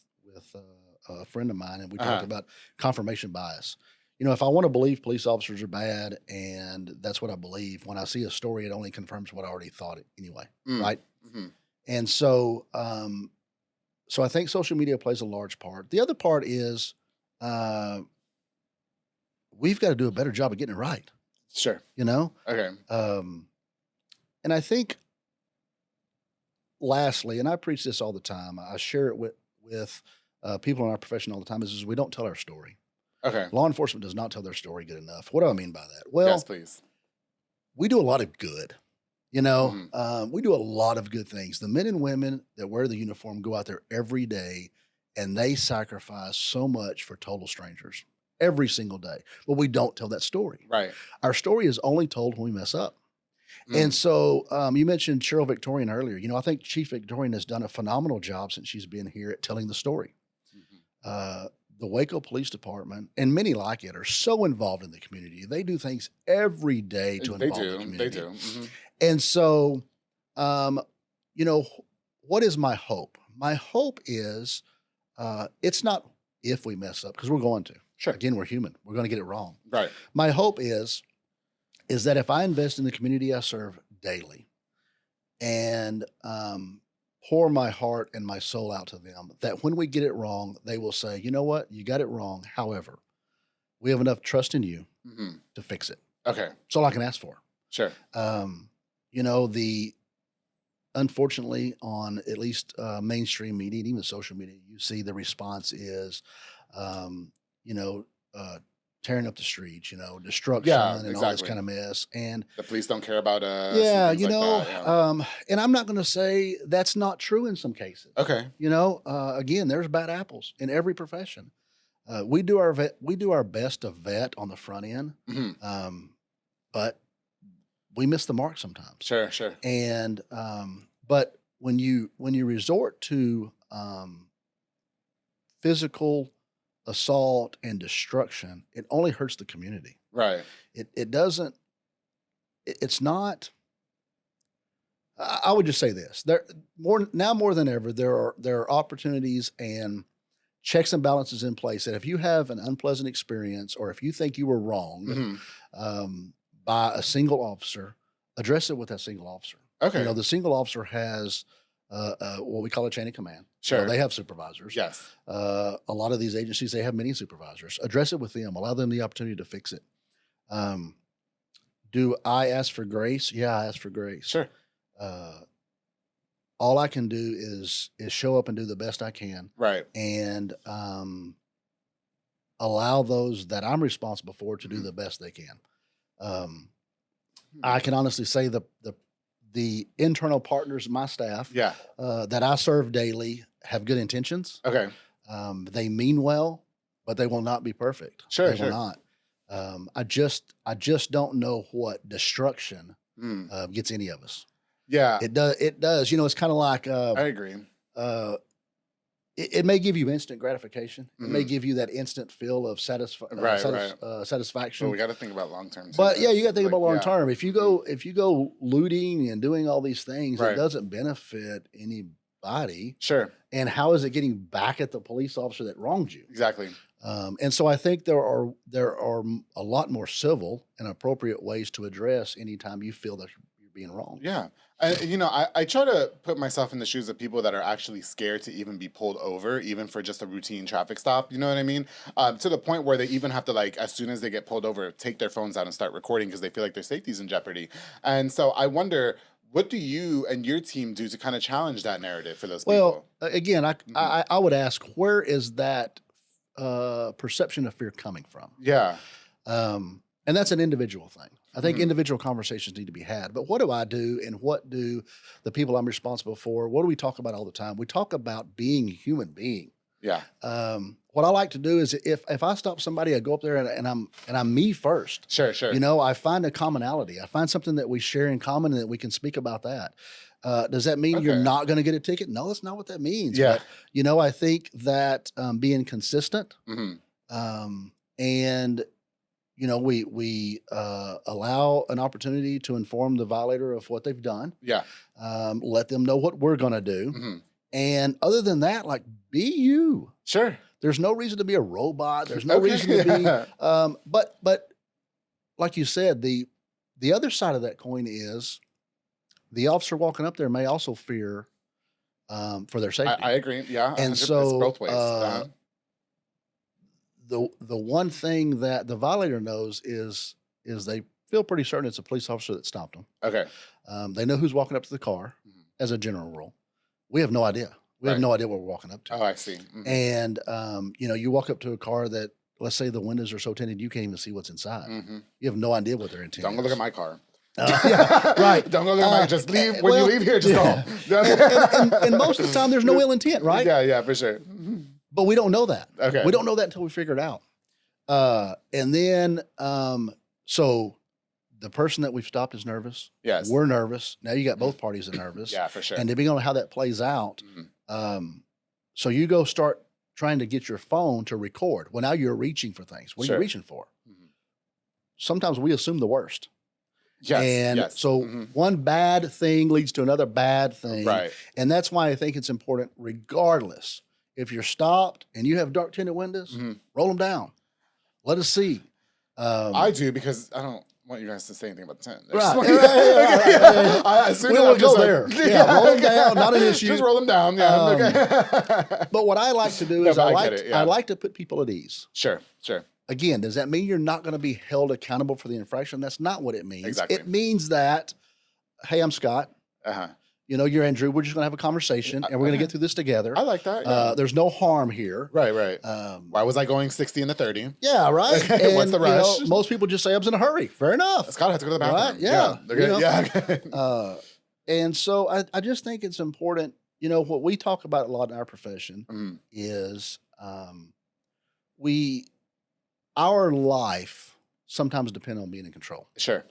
a friend of mine, and we talked about confirmation bias. If I want to believe police officers are bad, and that's what I believe, when I see a story, it only confirms what I already thought it anyway, right? And so, so I think social media plays a large part. The other part is we've got to do a better job of getting it right. Sure. Okay. And I think, lastly, and I preach this all the time, I share it with people in our profession all the time, is we don't tell our story. Okay. Law enforcement does not tell their story good enough. What do I mean by that? Well, yes, please. We do a lot of good. You know, we do a lot of good things. The men and women that wear the uniform go out there every day and they sacrifice so much for total strangers every single day. But we don't tell that story. Right. Our story is only told when we mess up. And so you mentioned Cheryl Victorian earlier. You know, I think Chief Victorian has done a phenomenal job since she's been here at telling the story. The Waco Police Department, and many like it, are so involved in the community. They do things every day to involve the community. They do. And so, you know, what is my hope? My hope is it's not if we mess up, because we're going to. Sure. Again, we're human. We're going to get it wrong. Right. My hope is that if I invest in the community I serve daily and pour my heart and my soul out to them, that when we get it wrong, they will say, you know what, you got it wrong. However, we have enough trust in you to fix it. Okay. That's all I can ask for. Sure. You know, unfortunately on at least mainstream media and even social media, you see the response is, you know, tearing up the streets, you know, destruction and all this kind of mess. And the police don't care about us. Yeah, you like know, that, and I'm not going to say that's not true in some cases. Okay. You know, again, there's bad apples in every profession. We do our best to vet on the front end, but we miss the mark sometimes. Sure. And but when you resort to physical assault and destruction, it only hurts the community. Right. It doesn't. It's not. I would just say this: more than ever, there are opportunities and checks and balances in place that if you have an unpleasant experience or if you think you were wronged by a single officer, address it with that single officer. Okay. You know, the single officer has what we call a chain of command. Sure. You know, they have supervisors. Yes. A lot of these agencies, they have many supervisors. Address it with them. Allow them the opportunity to fix it. Do I ask for grace? Yeah, I ask for grace. Sure. All I can do is show up and do the best I can. Right. And allow those that I'm responsible for to do the best they can. I can honestly say the internal partners of my staff that I serve daily have good intentions. Okay. They mean well, but they will not be perfect. Sure. They will not. I just don't know what destruction gets any of us. Yeah. It does. You know, it's kind of like I agree. It may give you instant gratification. It may give you that instant feel of satisfaction. But we got to think about long term. But yeah, you got to think about long term. If you go looting and doing all these things, it doesn't benefit anybody. Sure. And how is it getting back at the police officer that wronged you? Exactly. And so I think there are a lot more civil and appropriate ways to address anytime you feel that you're being wronged. Yeah. You know, I try to put myself in the shoes of people that are actually scared to even be pulled over, even for just a routine traffic stop. You know what I mean? To the point where they even have to, like, as soon as they get pulled over, take their phones out and start recording because they feel like their safety's in jeopardy. And so I wonder, what do you and your team do to kind of challenge that narrative for those people? Well, again, I would ask, where is that perception of fear coming from? Yeah. And that's an individual thing. I think individual conversations need to be had. But what do I do, and what do the people I'm responsible for, what do we talk about all the time? We talk about being a human being. Yeah. What I like to do is if I stop somebody, I go up there and I'm me first. Sure. You know, I find a commonality. I find something that we share in common and that we can speak about that. Does that mean you're not going to get a ticket? No, that's not what that means. Yeah. But, you know, I think that being consistent and you know, we allow an opportunity to inform the violator of what they've done. Yeah. Let them know what we're going to do. And other than that, like, be you. Sure. There's no reason to be a robot. There's no reason to be. But like you said, the other side of that coin is the officer walking up there may also fear for their safety. I agree. Yeah. And so it's both ways. The one thing that the violator knows is they feel pretty certain it's a police officer that stopped them. Okay. They know who's walking up to the car as a general rule. We have no idea. We have no idea what we're walking up to. Oh, I see. And, you know, you walk up to a car that, let's say the windows are so tinted, you can't even see what's inside. You have no idea what their intent is. Don't go look at my car. Yeah, right. Don't go there, Mike. Just leave. When well, you leave here, just yeah. go home. And most of the time, there's no ill intent, right? Yeah, for sure. But we don't know that. Okay. We don't know that until we figure it out. And then, so the person that we've stopped is nervous. Yes. We're nervous. Now you got both parties that are nervous. Yeah, for sure. And depending on how that plays out, so you go start trying to get your phone to record. Well, now you're reaching for things. What are you reaching for? Sometimes we assume the worst. Yes. And so one bad thing leads to another bad thing. Right. And that's why I think it's important, regardless. If you're stopped and you have dark tinted windows, roll them down. Let us see. I do, because I don't want you guys to say anything about the tent. Right. We don't go there. Yeah, roll them down. Not an issue. Just roll them down. Yeah. But what I like to do is I like to put people at ease. Sure. Again, does that mean you're not going to be held accountable for the infraction? That's not what it means. Exactly. It means that, hey, I'm Scott. You know, you're Andrew. We're just going to have a conversation, and we're going to get through this together. I like that. Yeah. There's no harm here. Right. Why was I going 60 in the 30? Yeah, right. What's the rush? You know, most people just say I was in a hurry. Fair enough. Scott had to go to the bathroom. Right? Yeah. And so I just think it's important. You know, what we talk about a lot in our profession is our life sometimes depends on being in control. Sure.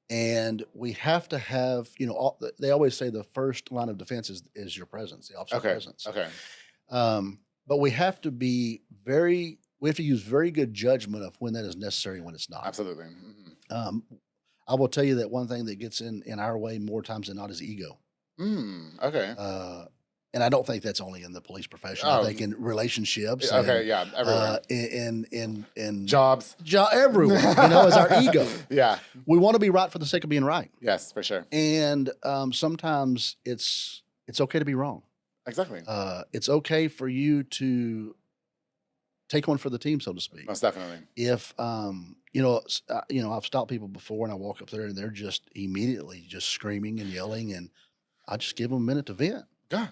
And we have to have, you know, they always say the first line of defense is your presence, the officer's presence. Okay. But we have to use very good judgment of when that is necessary and when it's not. Absolutely. I will tell you that one thing that gets in our way more times than not is ego. Okay. And I don't think that's only in the police profession. I think in relationships. Everywhere. In jobs. Everywhere, you know, is our ego. Yeah. We want to be right for the sake of being right. Yes, for sure. And sometimes it's okay to be wrong. Exactly. It's okay for you to take one for the team, so to speak. Most definitely. If I've stopped people before, and I walk up there and they're just immediately just screaming and yelling, and I just give them a minute to vent. Yeah.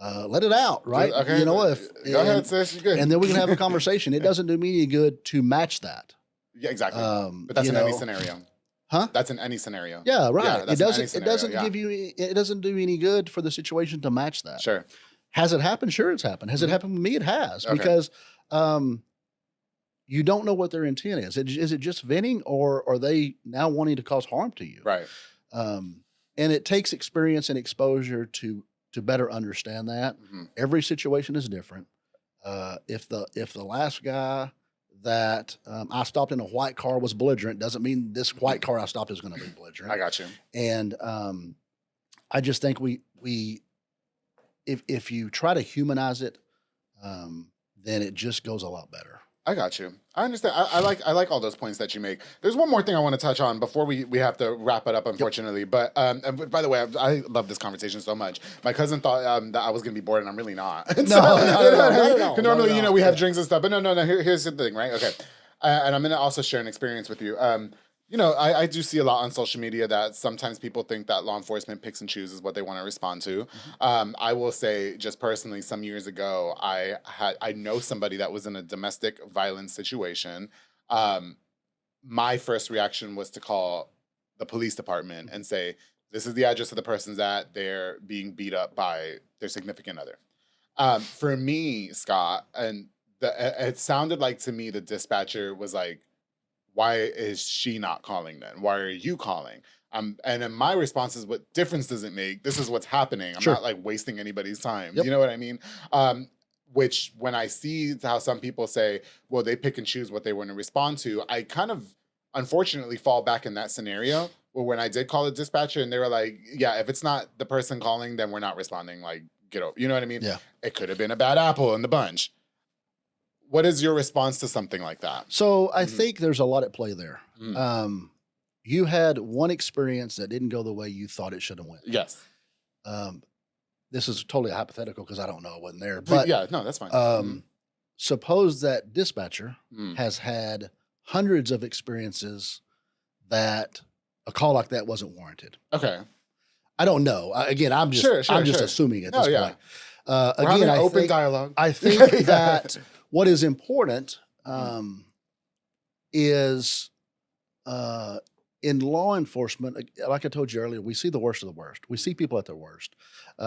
Let it out, right? Okay. You know, go ahead, sis. You're good. And then we can have a conversation. It doesn't do me any good to match that. Yeah, exactly. But that's in any scenario. Huh? That's in any scenario. Yeah, right. Yeah, It doesn't do any good for the situation to match that. Sure. Has it happened? Sure, it's happened. Has it happened with me? It has. Okay. Because you don't know what their intent is. Is it just venting, or are they now wanting to cause harm to you? Right. And it takes experience and exposure to better understand that. Every situation is different. If the last guy that I stopped in a white car was belligerent, doesn't mean this white car I stopped is going to be belligerent. I got you. And I just think if you try to humanize it, then it just goes a lot better. I got you. I understand. I like all those points that you make. There's one more thing I want to touch on before we have to wrap it up, unfortunately. Yep. But and by the way, I love this conversation so much. My cousin thought that I was going to be bored, and I'm really not. No. Normally, you know, we have drinks and stuff, but no. Here's the thing, right? Okay, and I'm going to also share an experience with you. You know, I do see a lot on social media that sometimes people think that law enforcement picks and chooses what they want to respond to. I will say, just personally, some years ago, I know somebody that was in a domestic violence situation. My first reaction was to call the police department and say, this is the address of the person's at. They're being beat up by their significant other. For me, Scott, and it sounded like to me the dispatcher was like, why is she not calling then? Why are you calling? And then my response is, what difference does it make? This is what's happening. I'm not like wasting anybody's time. Yep. You know what I mean? Which when I see how some people say, well, they pick and choose what they want to respond to, I kind of unfortunately fall back in that scenario where when I did call a dispatcher and they were like, yeah, if it's not the person calling, then we're not responding. Like, get over. You know what I mean? Yeah. It could have been a bad apple in the bunch. What is your response to something like that? So I think there's a lot at play there. You had one experience that didn't go the way you thought it should have went. Yes. This is totally hypothetical because I don't know. I wasn't there. But yeah, no, that's fine. Suppose that dispatcher has had hundreds of experiences that a call like that wasn't warranted. Okay. I don't know. Again, I'm just assuming at this point. Again, open dialogue. I think that what is important is in law enforcement, like I told you earlier, we see the worst of the worst. We see people at their worst.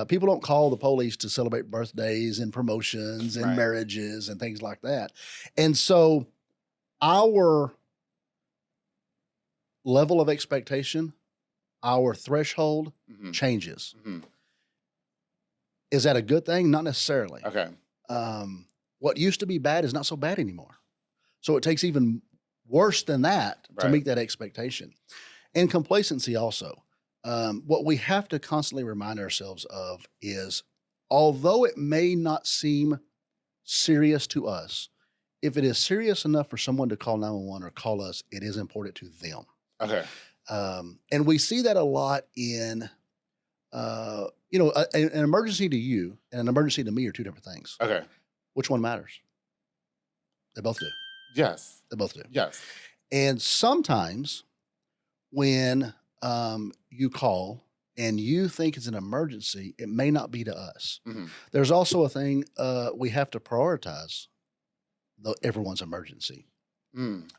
People don't call the police to celebrate birthdays and promotions and Right. marriages and things like that. And so our level of expectation, our threshold Mhm. changes. Mhm. Is that a good thing? Not necessarily. Okay. What used to be bad is not so bad anymore. So it takes even worse than that to Right. meet that expectation. And complacency also. What we have to constantly remind ourselves of is, although it may not seem serious to us, if it is serious enough for someone to call 911 or call us, it is important to them. Okay. And we see that a lot in, an emergency to you and an emergency to me are two different things. Okay. Which one matters? They both do. Yes. They both do. Yes. And sometimes when you call and you think it's an emergency, it may not be to us. Mhm. There's also a thing we have to prioritize everyone's emergency. Mm.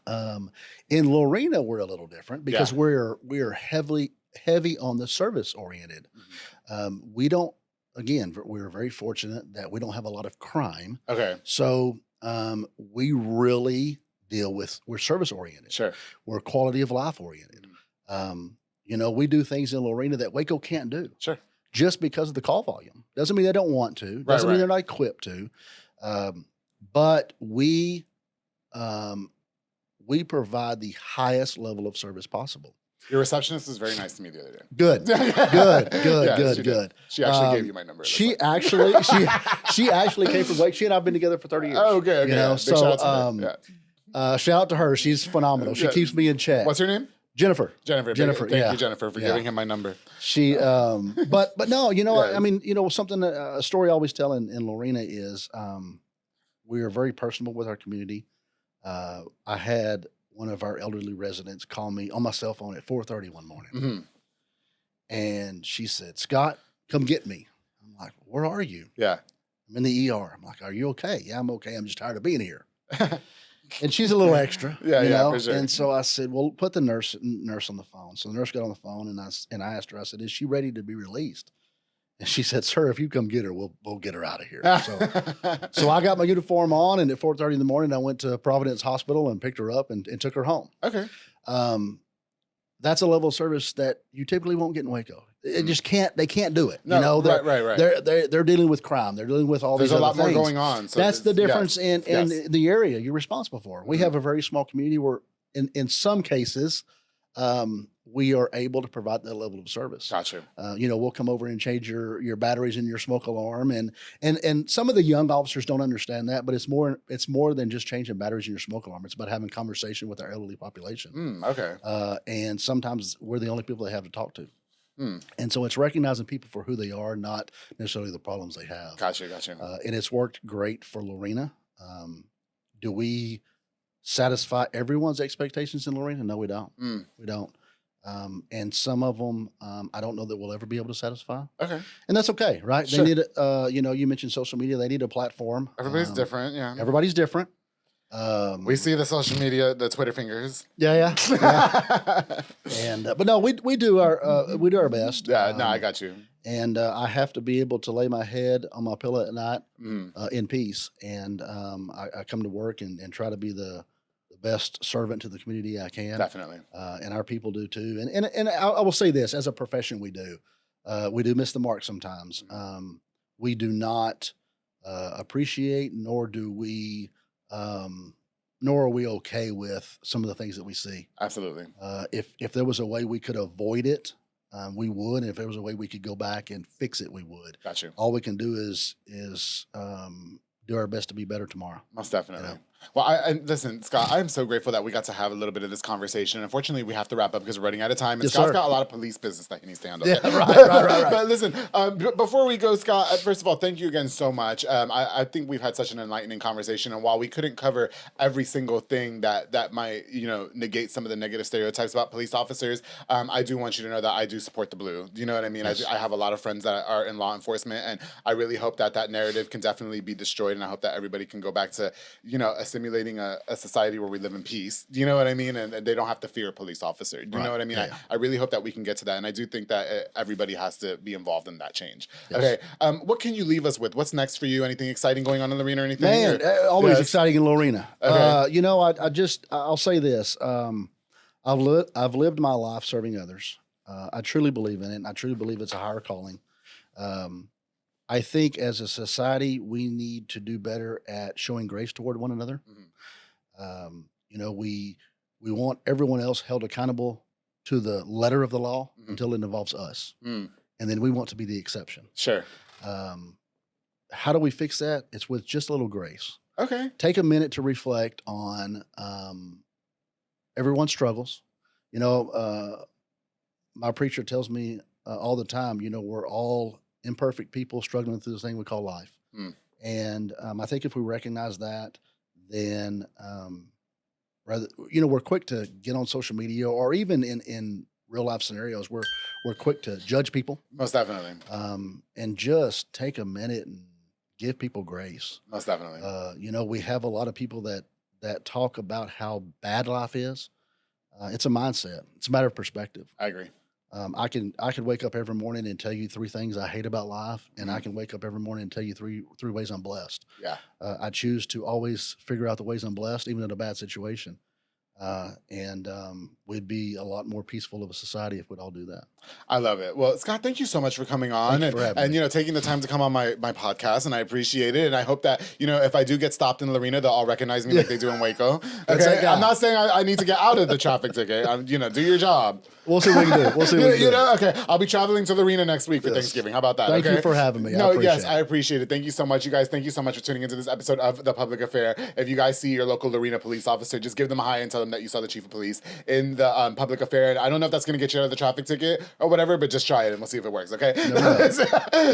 In Lorena, we're a little different because Yeah. we're heavy on the service oriented. We don't. Again, we're very fortunate that we don't have a lot of crime. Okay. So we really we're service oriented. Sure. We're quality of life oriented. We do things in Lorena that Waco can't do. Sure. Just because of the call volume. Doesn't mean they don't want to. Doesn't mean they're not equipped to. But we provide the highest level of service possible. Your receptionist was very nice to me the other day. Good. Yeah, she did. Good. She actually gave you my number. She actually came from Wake. She and I've been together for 30 years. Oh, okay. You know, Big shout out to her. shout out to her. She's phenomenal. She Yeah. keeps me in check. What's her name? Jennifer. Jennifer. Thank you, Jennifer, for giving him my number. She, but no, Yeah. I mean, something, a story I always tell in Lorena is, we are very personal with our community. I had one of our elderly residents call me on my cell phone at 4:30 one morning. Mm-hmm. And she said, "Scott, come get me." I'm like, "Where are you?" Yeah. "I'm in the ER." I'm like, "Are you okay?" "Yeah, I'm okay. I'm just tired of being here." And she's a little extra, for sure. And so I said, "Well, put the nurse on the phone." So the nurse got on the phone, and I asked her. I said, "Is she ready to be released?" And she said, "Sir, if you come get her, we'll get her out of here." So I got my uniform on, and at 4:30 in the morning, I went to Providence Hospital and picked her up and took her home. Okay. That's a level of service that you typically won't get in Waco. It just can't. They can't do it. No, right. They're dealing with crime. They're dealing with all There's these a other lot things. more going on. So That's the difference yes. in the area you're responsible for. We have a very small community where, in some cases, we are able to provide that level of service. Gotcha. We'll come over and change your batteries in your smoke alarm, and some of the young officers don't understand that, but it's more than just changing batteries in your smoke alarm. It's about having conversation with our elderly population. Okay. And sometimes we're the only people they have to talk to. Mm. And so it's recognizing people for who they are, not necessarily the problems they have. Gotcha. And it's worked great for Lorena. Do we satisfy everyone's expectations in Lorena? No, we don't. We don't. And some of them, I don't know that we'll ever be able to satisfy. Okay. And that's okay, right? Sure. They need, you mentioned social media. They need a platform. Everybody's different, yeah. Everybody's different. We see the social media, the Twitter fingers. Yeah. And but no, we do our best. Yeah, no, I got you. And I have to be able to lay my head on my pillow at night in peace. And I come to work and try to be the best servant to the community I can. Definitely. And our people do too. And I will say this, as a profession, we do miss the mark sometimes. We do not appreciate, nor are we okay with some of the things that we see. Absolutely. If there was a way we could avoid it, we would. And if there was a way we could go back and fix it, we would. Got you. All we can do is do our best to be better tomorrow. Most definitely. Well, listen, Scott, I am so grateful that we got to have a little bit of this conversation. Unfortunately, we have to wrap up because we're running out of time. And Yes, Scott's sir. got a lot of police business that he needs to handle. Yeah, right. But listen, before we go, Scott, first of all, thank you again so much. I think we've had such an enlightening conversation. And while we couldn't cover every single thing that might, negate some of the negative stereotypes about police officers, I do want you to know that I do support the blue. Do you know what I mean? Yes. I have a lot of friends that are in law enforcement, and I really hope that narrative can definitely be destroyed. And I hope that everybody can go back to, a simulating a society where we live in peace. Do you know what I mean? And they don't have to fear a police officer. Do you know what I mean? Yeah. I really hope that we can get to that. And I do think that everybody has to be involved in that change. Yes. Okay. What can you leave us with? What's next for you? Anything exciting going on in Lorena or anything? Man, always exciting in Lorena. Okay. You know, I'll say this. I've lived my life serving others. I truly believe in it, and I truly believe it's a higher calling. I think as a society, we need to do better at showing grace toward one another. Mm-hmm. You know, we want everyone else held accountable to the letter of the law until it involves us. And then we want to be the exception. Sure. How do we fix that? It's with just a little grace. Okay. Take a minute to reflect on everyone's struggles. You know, my preacher tells me all the time, you know, we're all imperfect people struggling through this thing we call life. And I think if we recognize that, then rather, you know, we're quick to get on social media or even in real life scenarios, we're quick to judge people. Most definitely. And just take a minute and give people grace. Most definitely. You know, we have a lot of people that talk about how bad life is. It's a mindset. It's a matter of perspective. I agree. I could wake up every morning and tell you 3 things I hate about life, and I can wake up every morning and tell you three ways I'm blessed. Yeah. I choose to always figure out the ways I'm blessed, even in a bad situation. And we'd be a lot more peaceful of a society if we'd all do that. I love it. Well, Scott, thank you so much for coming on Thank you for having me. you know, taking the time to come on my podcast, and I appreciate it. And I hope that, you know, if I do get stopped in Lorena, they'll all recognize me like they do in Waco. That's Okay. that guy. I'm not saying I need to get out of the traffic ticket. You know, do your job. We'll see what we can do. We'll see what we can You do. know, okay. I'll be traveling to Lorena next week for Yes. Thanksgiving. How about that? Thank okay? you for having me. I No, appreciate yes, it. I appreciate it. Thank you so much, you guys. Thank you so much for tuning into this episode of The Public Affair. If you guys see your local Lorena police officer, just give them a hi and tell them that you saw the chief of police in the public affair. And I don't know if that's going to get you out of the traffic ticket or whatever, but just try it and we'll see if it works, okay?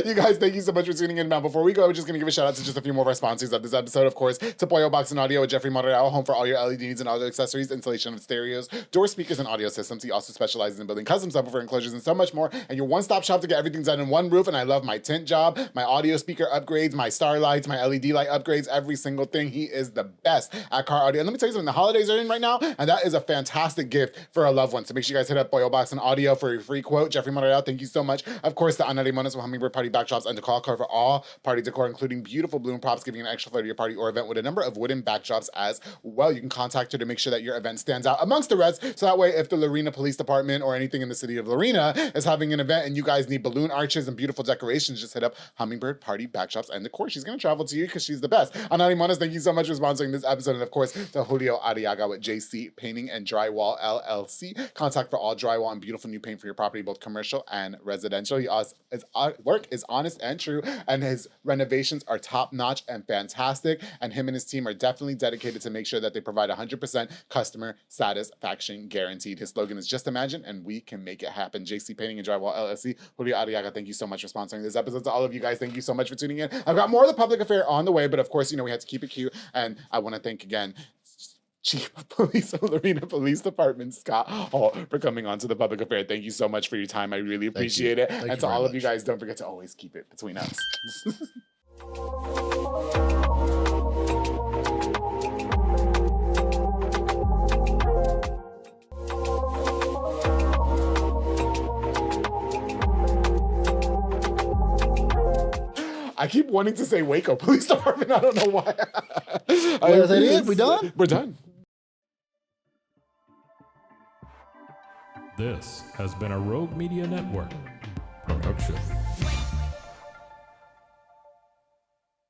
You guys, thank you so much for tuning in. Now, before we go, we're just going to give a shout out to just a few more of our sponsors of this episode. Of course, to Pollo Box and Audio with Jeffrey Monreal, home for all your LED needs and audio accessories, installation of stereos, door speakers, and audio systems. He also specializes in building custom subwoofer enclosures and so much more. And your one-stop shop to get everything done in one roof. And I love my tint job, my audio speaker upgrades, my starlights, my LED light upgrades, every single thing. He is the best at car audio. And let me tell you something, the holidays are in right now, and that is a fantastic gift for a loved one. So make sure you guys hit up Pollo Box and Audio for your free quote. Jeffrey Monreal, thank you so much. Of course, the Ana Limones with Hummingbird Party Backdrops and decor for all party decor, including beautiful balloon props, giving an extra flair to your party or event with a number of wooden backdrops as well. You can contact her to make sure that your event stands out amongst the rest. So that way, if the Lorena Police Department or anything in the city of Lorena is having an event and you guys need balloon arches and beautiful decorations, just hit up Hummingbird Party Backdrops and decor. She's going to travel to you because she's the best. Ana Limones, thank you so much for sponsoring this episode. And of course, to Julio Arriaga with JC Painting and Drywall LLC. Contact for all drywall and beautiful new paint for your property, both commercial and residential. His work is honest and true, and his renovations are top-notch and fantastic, and him and his team are definitely dedicated to make sure that they provide 100% customer satisfaction guaranteed. His slogan is just imagine, and we can make it happen. JC Painting and Drywall LLC. Julio Arriaga, thank you so much for sponsoring this episode. To all of you guys, thank you so much for tuning in. I've got more of The Public Affair on the way, but of course, you know, we had to keep it cute, and I want to thank again Chief of Police of Lorena Police Department, Scott Holt, for coming on to The Public Affair. Thank you so much for your time. I really appreciate it. And to all of you guys, don't forget to always keep it between us. I keep wanting to say Waco Police Department. I don't know why. Well, is that it? We done? We're done. This has been a Rogue Media Network production.